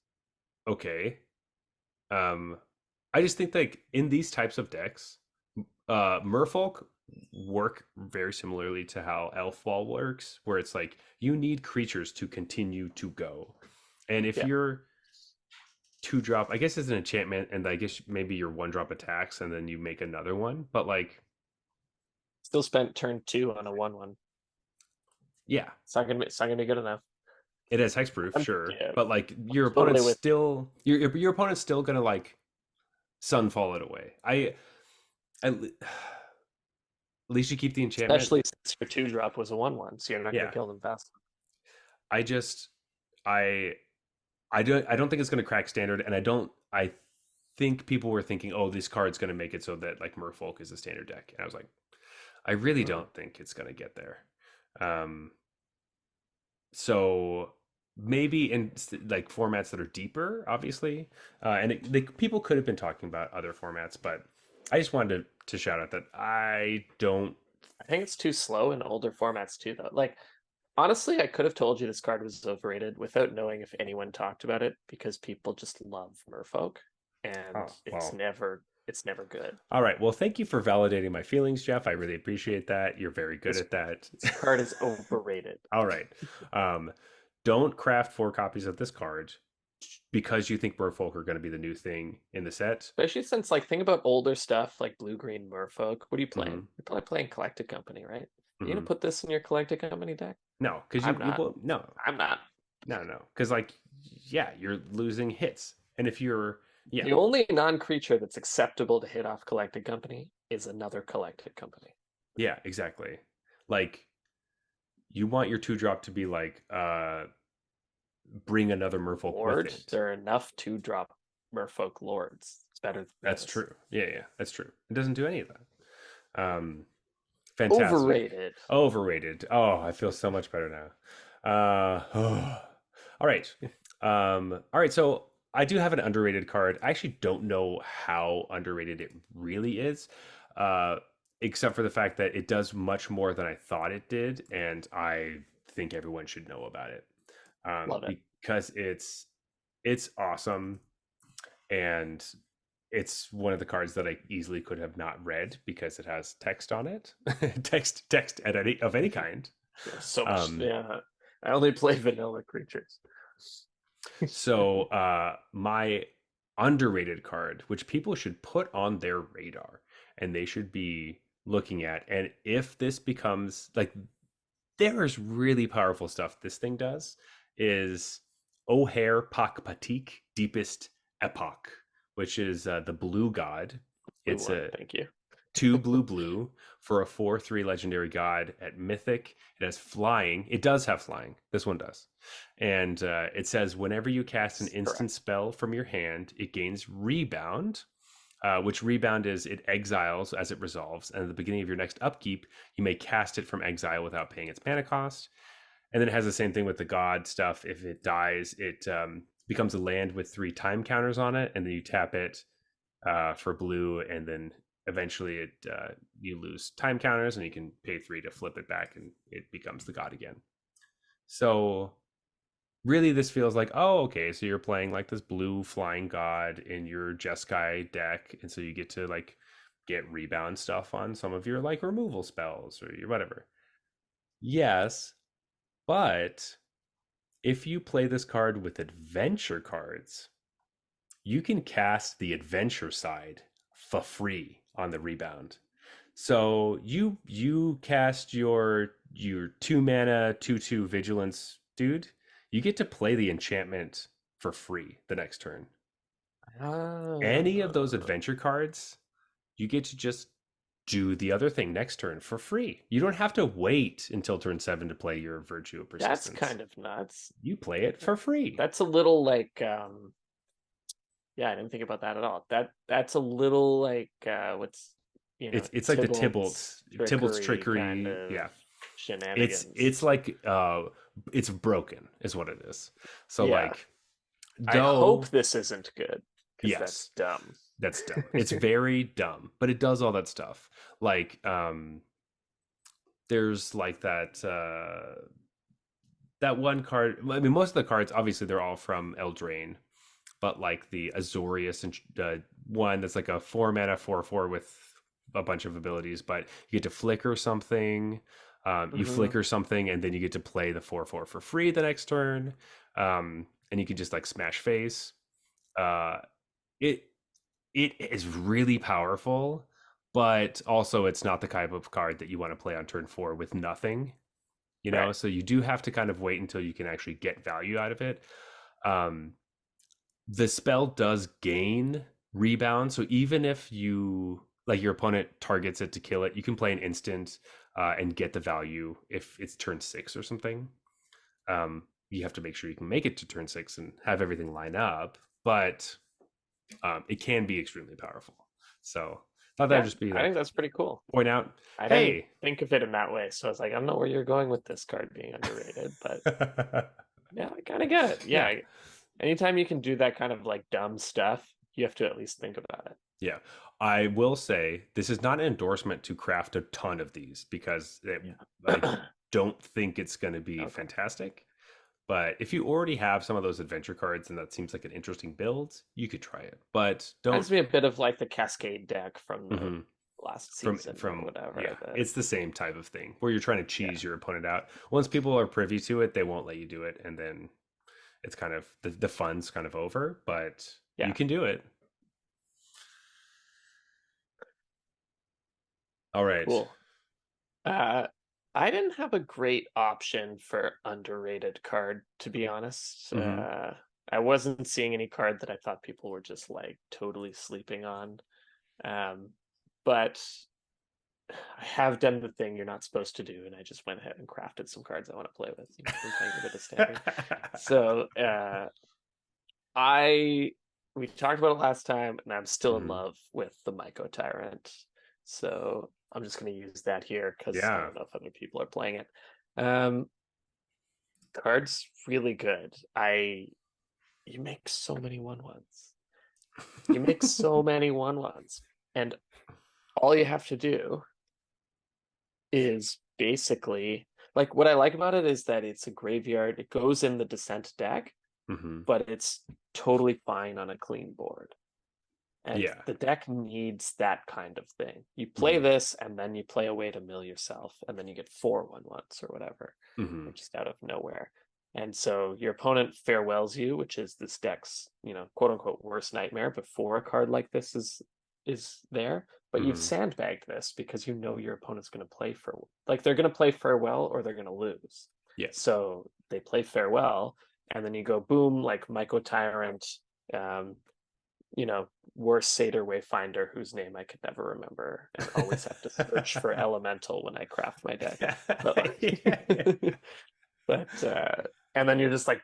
okay. Um, I just think like in these types of decks, Merfolk work very similarly to how Elf Ball works, where it's like you need creatures to continue to go. And if Yeah. you're two drop, I guess it's an enchantment, and I guess maybe your one drop attacks and then you make another one. But like, Still spent turn 2 on a 1/1. yeah, It's not gonna be good enough. it has hexproof, sure. Yeah, But like I'm your totally opponent's with you. still your opponent's still gonna like sunfall it away. At least you keep the enchantment. Especially since your 2 drop was a 1/1, so you're not gonna Yeah. kill them fast. I just I I don't think it's going to crack standard, and I think people were thinking, oh, this card's going to make it so that like Merfolk is a standard deck, and I was like, I really Mm. don't think it's going to get there. Um, so maybe in like formats that are deeper, obviously, and people could have been talking about other formats, but I just wanted to shout out that I don't. I think it's too slow in older formats too, though. Like honestly, I could have told you this card was overrated without knowing if anyone talked about it because people just love Merfolk, and Oh well. it's never good. All right. Well, thank you for validating my feelings, Jeff. I really appreciate that. You're very good This at that. this card is overrated. All right. Um, don't craft 4 copies of this card because you think Merfolk are going to be the new thing in the set. Especially since like think about older stuff like blue green Merfolk. What are you playing? Hmm. You're probably playing Collected Company, right? You gonna Hmm. put this in your Collected Company deck? No, because I'm not. no, I'm not. no, because like yeah, you're losing hits, and if you're yeah, The only non-creature that's acceptable to hit off Collected Company is another Collected Company. yeah, exactly. Like you want your 2 drop to be like bring another Merfolk with Lord, it. there are enough to drop Merfolk Lords. It's better than That's this. true. Yeah, yeah, that's true. It doesn't do any of that. Fantastic. Overrated. Overrated. Oh, I feel so much better now. All right. All right. So I do have an underrated card. I actually don't know how underrated it really is, uh, except for the fact that it does much more than I thought it did, and I think everyone should know about it. Love it. because it's awesome, and it's one of the cards that I easily could have not read because it has text on it, text at any of any kind. So much. Um, Yeah, I only play vanilla creatures. so my underrated card, which people should put on their radar and they should be looking at, and if this becomes like there's really powerful stuff this thing does, is O'Hare Pakpatik Deepest Epoch, which is the blue god. Blue It's one, a thank you. two blue for a 4/3 legendary god at Mythic. It has flying. It does have flying. This one does. And it says whenever you cast an instant Correct. spell from your hand, it gains rebound, which rebound is it exiles as it resolves. And at the beginning of your next upkeep, you may cast it from exile without paying its mana cost. And then it has the same thing with the god stuff. If it dies, it becomes a land with 3 time counters on it, and then you tap it for blue, and then eventually it you lose time counters, and you can pay 3 to flip it back, and it becomes the god again. So really, this feels like, oh, okay, so you're playing like this blue flying god in your Jeskai deck, and so you get to like get rebound stuff on some of your like removal spells or your whatever. Yes, but if you play this card with adventure cards, you can cast the adventure side for free on the rebound. So you cast your 2 mana 2/2 vigilance dude. You get to play the enchantment for free the next turn. Any of those Ah, adventure cards, you get to just do the other thing next turn for free. You don't have to wait until turn 7 to play your Virtue of that's Persistence. kind of nuts. You play it for free. That's a little like yeah, I didn't think about that at all. That's a little like what's It's like the Tybalt's Tybalt's trickery kind trickery. of Yeah, shenanigans. it's like it's broken is what it is. So Yeah. like I hope though this isn't good because yes, that's dumb. that's dumb. It's very dumb, but it does all that stuff. Like there's like that one card. I mean, most of the cards obviously they're all from Eldraine, but like the Azorius and one that's like a 4 mana 4/4 with a bunch of abilities, but you get to flicker something. You Hmm. flicker something, and then you get to play the 4/4 for free the next turn, and you can just like smash face. Uh, it it is really powerful, but also it's not the type of card that you want to play on turn 4 with nothing. Right. So you do have to kind of wait until you can actually get value out of it. Um, the spell does gain rebound, so even if you like your opponent targets it to kill it, you can play an instant and get the value if it's turn 6 or something. You have to make sure you can make it to turn 6 and have everything line up, but it can be extremely powerful. So thought that would Yeah, just be I think like that's pretty cool. point out, I didn't hey. think of it in that way, so I was like, I don't know where you're going with this card being underrated, but yeah, I kind of get it. Yeah, Yeah, anytime you can do that kind of like dumb stuff, you have to at least think about it. yeah. I will say this is not an endorsement to craft a ton of these because I Yeah. don't think it's going to be Okay. fantastic. But if you already have some of those adventure cards and that seems like an interesting build, you could try it. But don't. Reminds me a bit of like the Cascade deck from the Mhm. last from season or from whatever. yeah, it's the same type of thing where you're trying to cheese your opponent out. Once people are privy to it, they won't let you do it, and then it's kind of the fun's kind of over. But you Yeah, can do it. All right. cool. Uh, I didn't have a great option for underrated card, to be honest. Mm-hmm. I wasn't seeing any card that I thought people were just like totally sleeping on. Um, but I have done the thing you're not supposed to do, and I just went ahead and crafted some cards I want to play with. Been playing a bit of standard. So I we talked about it last time, and I'm still in Mhm. love with the Myco Tyrant. So I'm just going to use that here because I Yeah. don't know if other people are playing it. Um, card's really good. I You make so many 1/1s. You make so many 1/1s, and all you have to do is basically like what I like about it is that it's a graveyard. It goes in the Descent deck, Mm-hmm. but it's totally fine on a clean board. And Yeah. the deck needs that kind of thing. You play Mm-hmm. this, and then you play a way to mill yourself, and then you get 4/1/1s or whatever, Mm-hmm. or just out of nowhere. And so your opponent farewells you, which is this deck's, quote unquote worst nightmare before a card like this is there. But you've Mm-hmm. sandbagged this because you know your opponent's going to play for like they're going to play farewell or they're going to lose. Yeah. So they play farewell, and then you go boom, like Myco Tyrant, um, you know, worse Satyr Wayfinder, whose name I could never remember, and always have to search for Elemental when I craft my deck. But Yeah. like, but and then you're just like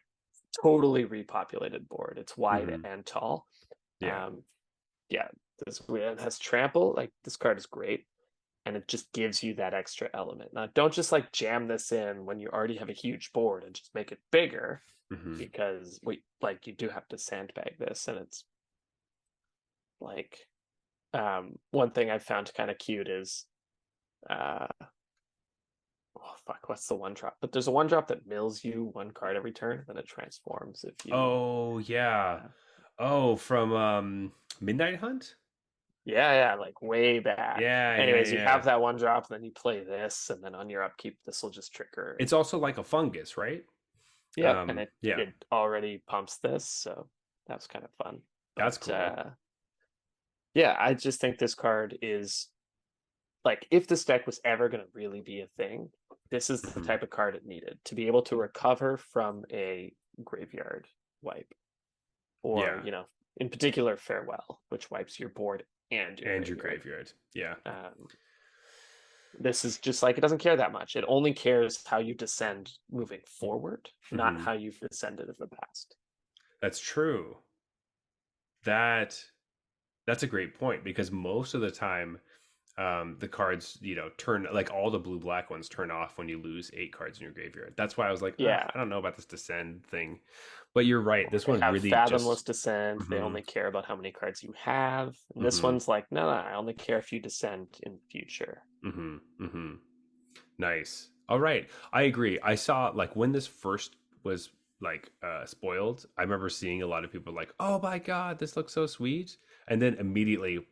totally repopulated board. It's wide Mm-hmm. and tall. Yeah. Um, yeah, this it has trample. Like this card is great, and it just gives you that extra element. Now, don't just like jam this in when you already have a huge board and just make it bigger, Mm-hmm. because like you do have to sandbag this, and it's like one thing I found kind of cute is uh oh fuck, what's the one drop? But there's a one drop that mills you one card every turn, then it transforms if you Oh yeah. uh, Oh, from Midnight Hunt? yeah, like way back. Yeah, yeah, Anyways, you yeah. have that one drop, and then you play this, and then on your upkeep, this will just trigger. It's also like a fungus, right? Yeah, and it Yeah, it already pumps this, so that was kind of fun. that's But cool. yeah, I just think this card is like if this deck was ever going to really be a thing, this is the Hmm. type of card it needed to be able to recover from a graveyard wipe, or Yeah, in particular farewell, which wipes your board and your and your graveyard. graveyard. Yeah. um, this is just like it doesn't care that much. It only cares how you descend moving forward, not Hmm. how you've descended in the past. That's true. That that's a great point because most of the time, the cards, turn like all the blue black ones turn off when you lose 8 cards in your graveyard. That's why I was like, Yeah, I don't know about this descend thing. But you're right. or This they one have really fathomless just. descent. They Hmm. only care about how many cards you have. And this Hmm. one's like, no, I only care if you descend in the future. Hmm. Hmm. Nice. All right. I agree. I saw like when this first was like spoiled, I remember seeing a lot of people like, "Oh my god, this looks so sweet." And then immediately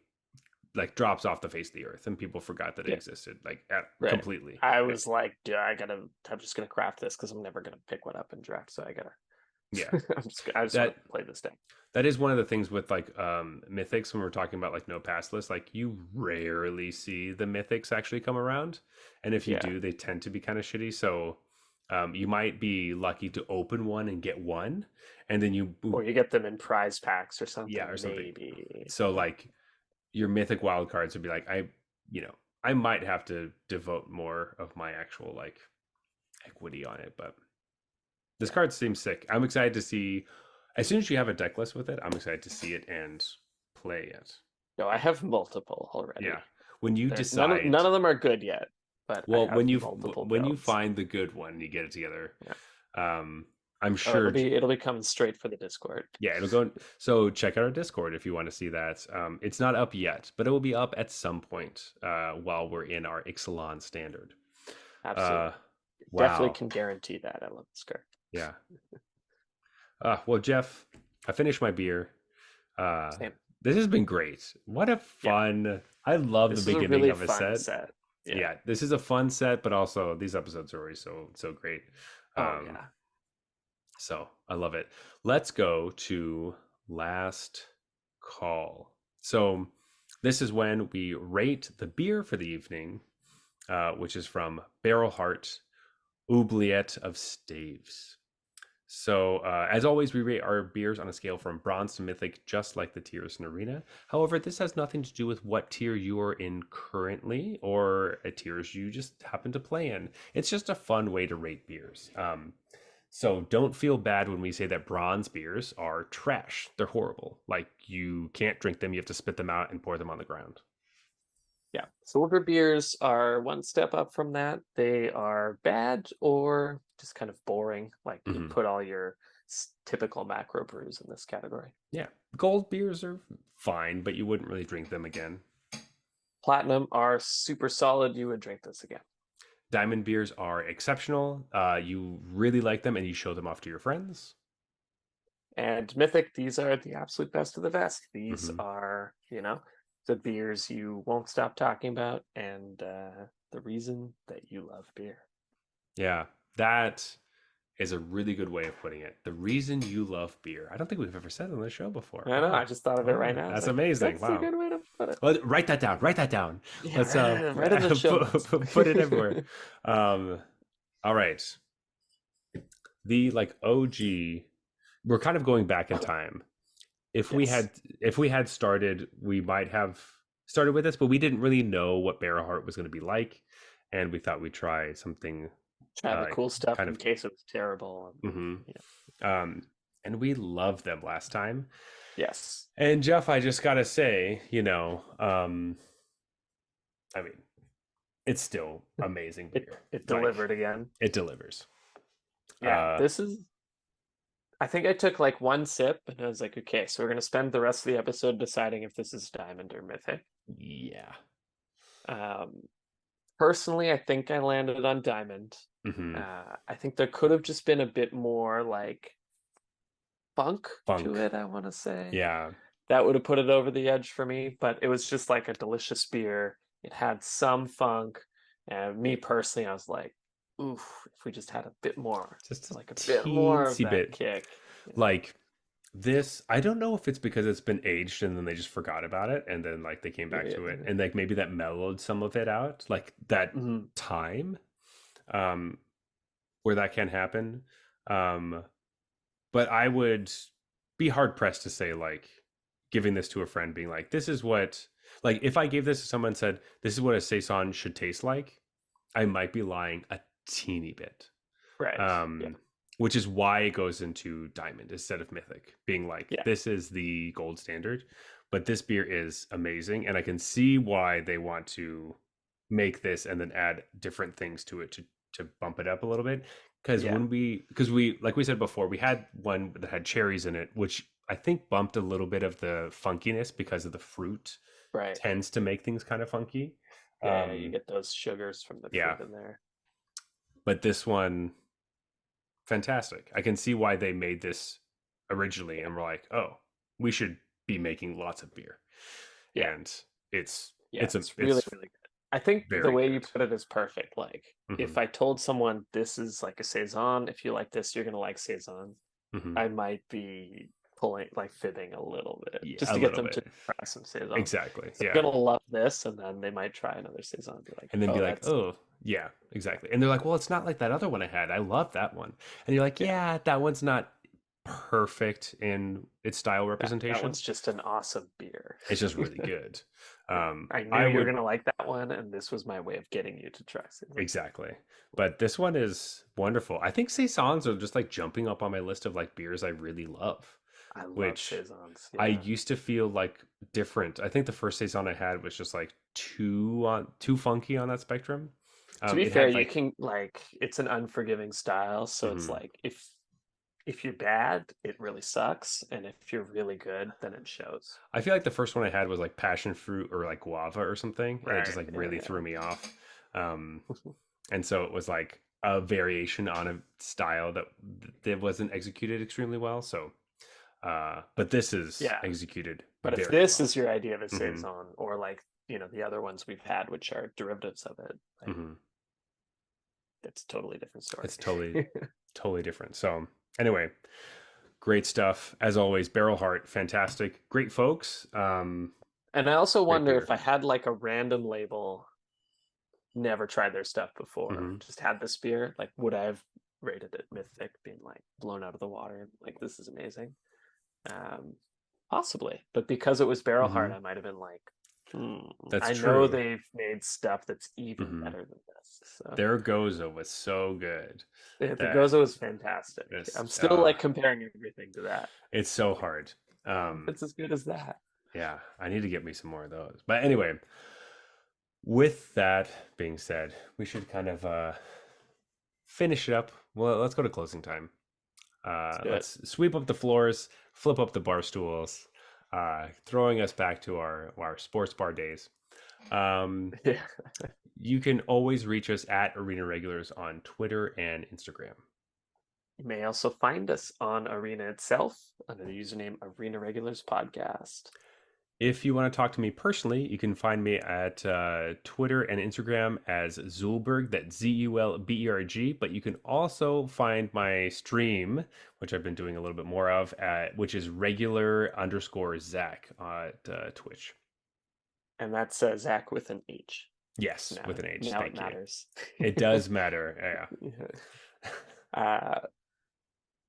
like drops off the face of the earth and people forgot that it Yeah, existed like right. completely. I was like, dude, I'm just gonna craft this because I'm never gonna pick one up in draft, so I gotta. Yeah. I just want That to play this deck. that is one of the things with like mythics when we're talking about like no pass lists, like you rarely see the mythics actually come around. And if you Yeah, do, they tend to be kind of shitty. So you might be lucky to open one and get one, and then you or you get them in prize packs or yeah, something, or something. maybe. So Yeah, like your mythic wild cards would be like I might have to devote more of my actual like equity on it, but this yeah. card seems sick. I'm excited to see. As soon as you have a deck list with it, I'm excited to see it and play it. No, I have multiple Yeah. already. When you They're none of decide, none of them are good yet, but I well, have multiple when you builds. find the good one, and you get it together. Yeah. Um, I'm Oh, it'll sure. be coming straight for the Discord. Yeah, it'll go. So check out our Discord if you want to see that. It's not up yet, but it will be up at some point while we're in our Ixalan standard. Uh, Absolutely. Definitely wow. can guarantee that. I love this card. Yeah. Well, Jeff, I finished my beer. Uh, Same. this has been great. What a Yeah. fun. I love the This is a beginning really of a fun set. set. Yeah. Yeah, this is a fun set, but also these episodes are always so great. Oh Um, yeah. so I love it. Let's go to last call. So this is when we rate the beer for the evening, which is from Barrel Heart Oubliette of Staves. So, as always, we rate our beers on a scale from bronze to mythic, just like the tiers in Arena. However, this has nothing to do with what tier you are in currently or a tiers you just happen to play in. It's just a fun way to rate beers. So, don't feel bad when we say that bronze beers are trash. They're horrible. Like, you can't drink them, you have to spit them out and pour them on the ground. Yeah. Silver beers are one step up from that. They are bad or just kind of boring. Like you Hmm. put all your typical macro brews in this category. Yeah. Gold beers are fine, but you wouldn't really drink them again. Platinum are super solid. You would drink this again. Diamond beers are exceptional. You really like them and you show them off to your friends. And Mythic, these are the absolute best of the best. These Hmm. are, the beers you won't stop talking about, and the reason that you love beer. Yeah, that is a really good way of putting it. The reason you love beer. I don't think we've ever said it on the show before. I know, Wow. I just thought of it Oh, right now. I was that's like, amazing. that's a Wow. good way to put it. Well, write that down. Write that down. Yeah, Let's right in the show notes. put it everywhere. Um, all right. The like OG. We're kind of going back in time. If we Yes. had if we had started, we might have started with this, but we didn't really know what Barrel Heart was going to be like, and we thought we'd try something Try the uh, cool stuff kind in of. case it was terrible. Hmm. Yeah. And we loved them last time. Yes. And Jeff, I just gotta say, I mean, it's still amazing It beer. it Like delivered again. it delivers. Yeah, Uh, this is I think I took like one sip and I was like, okay, so we're gonna spend the rest of the episode deciding if this is diamond or mythic. yeah. Um, Personally, I think I landed on diamond. Hmm. I think there could have just been a bit more like funk to Funk. it, I want to say. Yeah. That would have put it over the edge for me, but it was just like a delicious beer. It had some funk. And me personally, I was like, oof, if we just had a bit more, Just a like a bit more of teensy that bit. kick. Like this, I don't know if it's because it's been aged and then they just forgot about it and then like they came back Yeah. to it and like maybe that mellowed some of it out. Like that Mhm. time um where that can happen. Um but I would be hard pressed to say like giving this to a friend being like this is what, like if I gave this to someone and said this is what a saison should taste like, I might be lying a teeny bit. Right. Yeah. um which is why it goes into diamond instead of mythic, being like Yeah. this is the gold standard, but this beer is amazing and I can see why they want to make this and then add different things to it to bump it up a little bit. Because Yeah. we like we said before, we had one that had cherries in it, which I think bumped a little bit of the funkiness because of the fruit Right. tends to make things kind of funky. Yeah. You um get those sugars from the yeah, fruit in there. but this one, fantastic. I can see why they made this originally Yeah. and were like, oh, we should be making lots of beer. Yeah. And it's Yeah. It's really, it's really good. I think the very way you good. put it is perfect. Like, Hmm. if I told someone this is like a saison, if you like this, you're gonna like saison. Hmm. I might be pulling, like fibbing a little bit, Yeah, just a to get little them to bit. try some saison. Exactly. So Yeah. they're gonna love this, and then they might try another saison and be like, And then be "Oh, like, that's oh, yeah, exactly. And they're like, well, it's not like that other one I had. I love that one. And you're like, yeah, yeah, that one's not perfect in its style that representation. one's just an awesome beer." It's just really good. Yeah, I knew I you were would. gonna like that one, and this was my way of getting you to try saison. Exactly. But this one is wonderful. I think saisons are just like jumping up on my list of like beers I really love, I love which saisons. I Yeah. used to feel like different. I think the first saison I had was just like too funky on that spectrum. To be It fair, had you like. can like it's an unforgiving style, so it's Mhm. like if you're bad, it really sucks, and if you're really good, then it shows. I feel like the first one I had was like passion fruit or like guava or something, and it just Right. like Yeah. really threw Yeah. me off. Um, and so it was like a variation on a style that wasn't executed extremely well. So, but this is Yeah. executed But if very this well. is your idea of a Hmm. saison, or like the other ones we've had, which are derivatives of it, like Hmm. it's a totally different story. It's totally different. So anyway, great stuff as always. Barrel Heart, fantastic, great folks. And I also Great wonder if beer. I had like a random label, never tried their stuff before, Hmm. just had this beer, like would I have rated it mythic, being like blown out of the water, like this is amazing? Um, Possibly, but because it was Barrel Heart, Hmm. I might have been like, That's I know true. they've made stuff that's even Hmm. better than this. So Their Goza was so good the that Gozo is fantastic. I'm it's still like comparing everything to that. it's so hard. If it's as good as that. Yeah, I need to get me some more of those. But anyway, with that being said, we should kind of finish it up. Well, let's go to closing time. Let's do it. Let's sweep up the floors, flip up the bar stools, throwing us back to our sports bar days. Um, Yeah. you can always reach us at Arena Regulars on Twitter and Instagram. You may also find us on Arena itself under the username Arena Regulars Podcast. If you want to talk to me personally, you can find me at Twitter and Instagram as Zulberg, that's Zulberg. But you can also find my stream, which I've been doing a little bit more of, which is regular_Zach at Twitch. And that's Zach with an H. Yes, with an H. Now Thank it matters. It does matter. Yeah.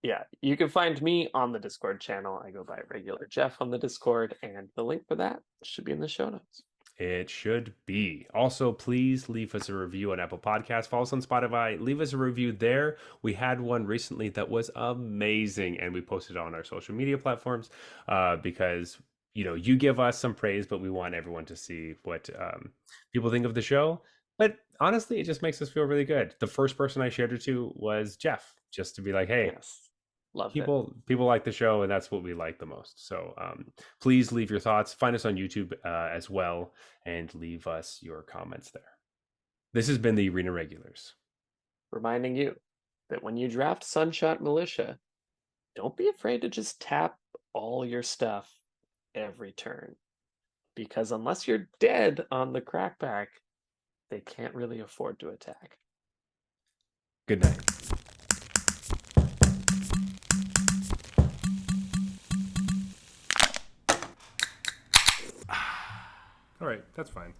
Yeah, you can find me on the Discord channel. I go by Regular Jeff on the Discord, and the link for that should be in the show notes. It should be. Also, please leave us a review on Apple Podcasts. Follow us on Spotify. Leave us a review there. We had one recently that was amazing, and we posted it on our social media platforms because you give us some praise, but we want everyone to see what people think of the show. But honestly, it just makes us feel really good. The first person I shared it to was Jeff, just to be like, hey. Yes. Love people like the show, and that's what we like the most. So please leave your thoughts. Find us on YouTube as well, and leave us your comments there. This has been the Arena Regulars, reminding you that when you draft Sunshot Militia, don't be afraid to just tap all your stuff every turn, because unless you're dead on the crackback, they can't really afford to attack. Good night. All right, that's fine.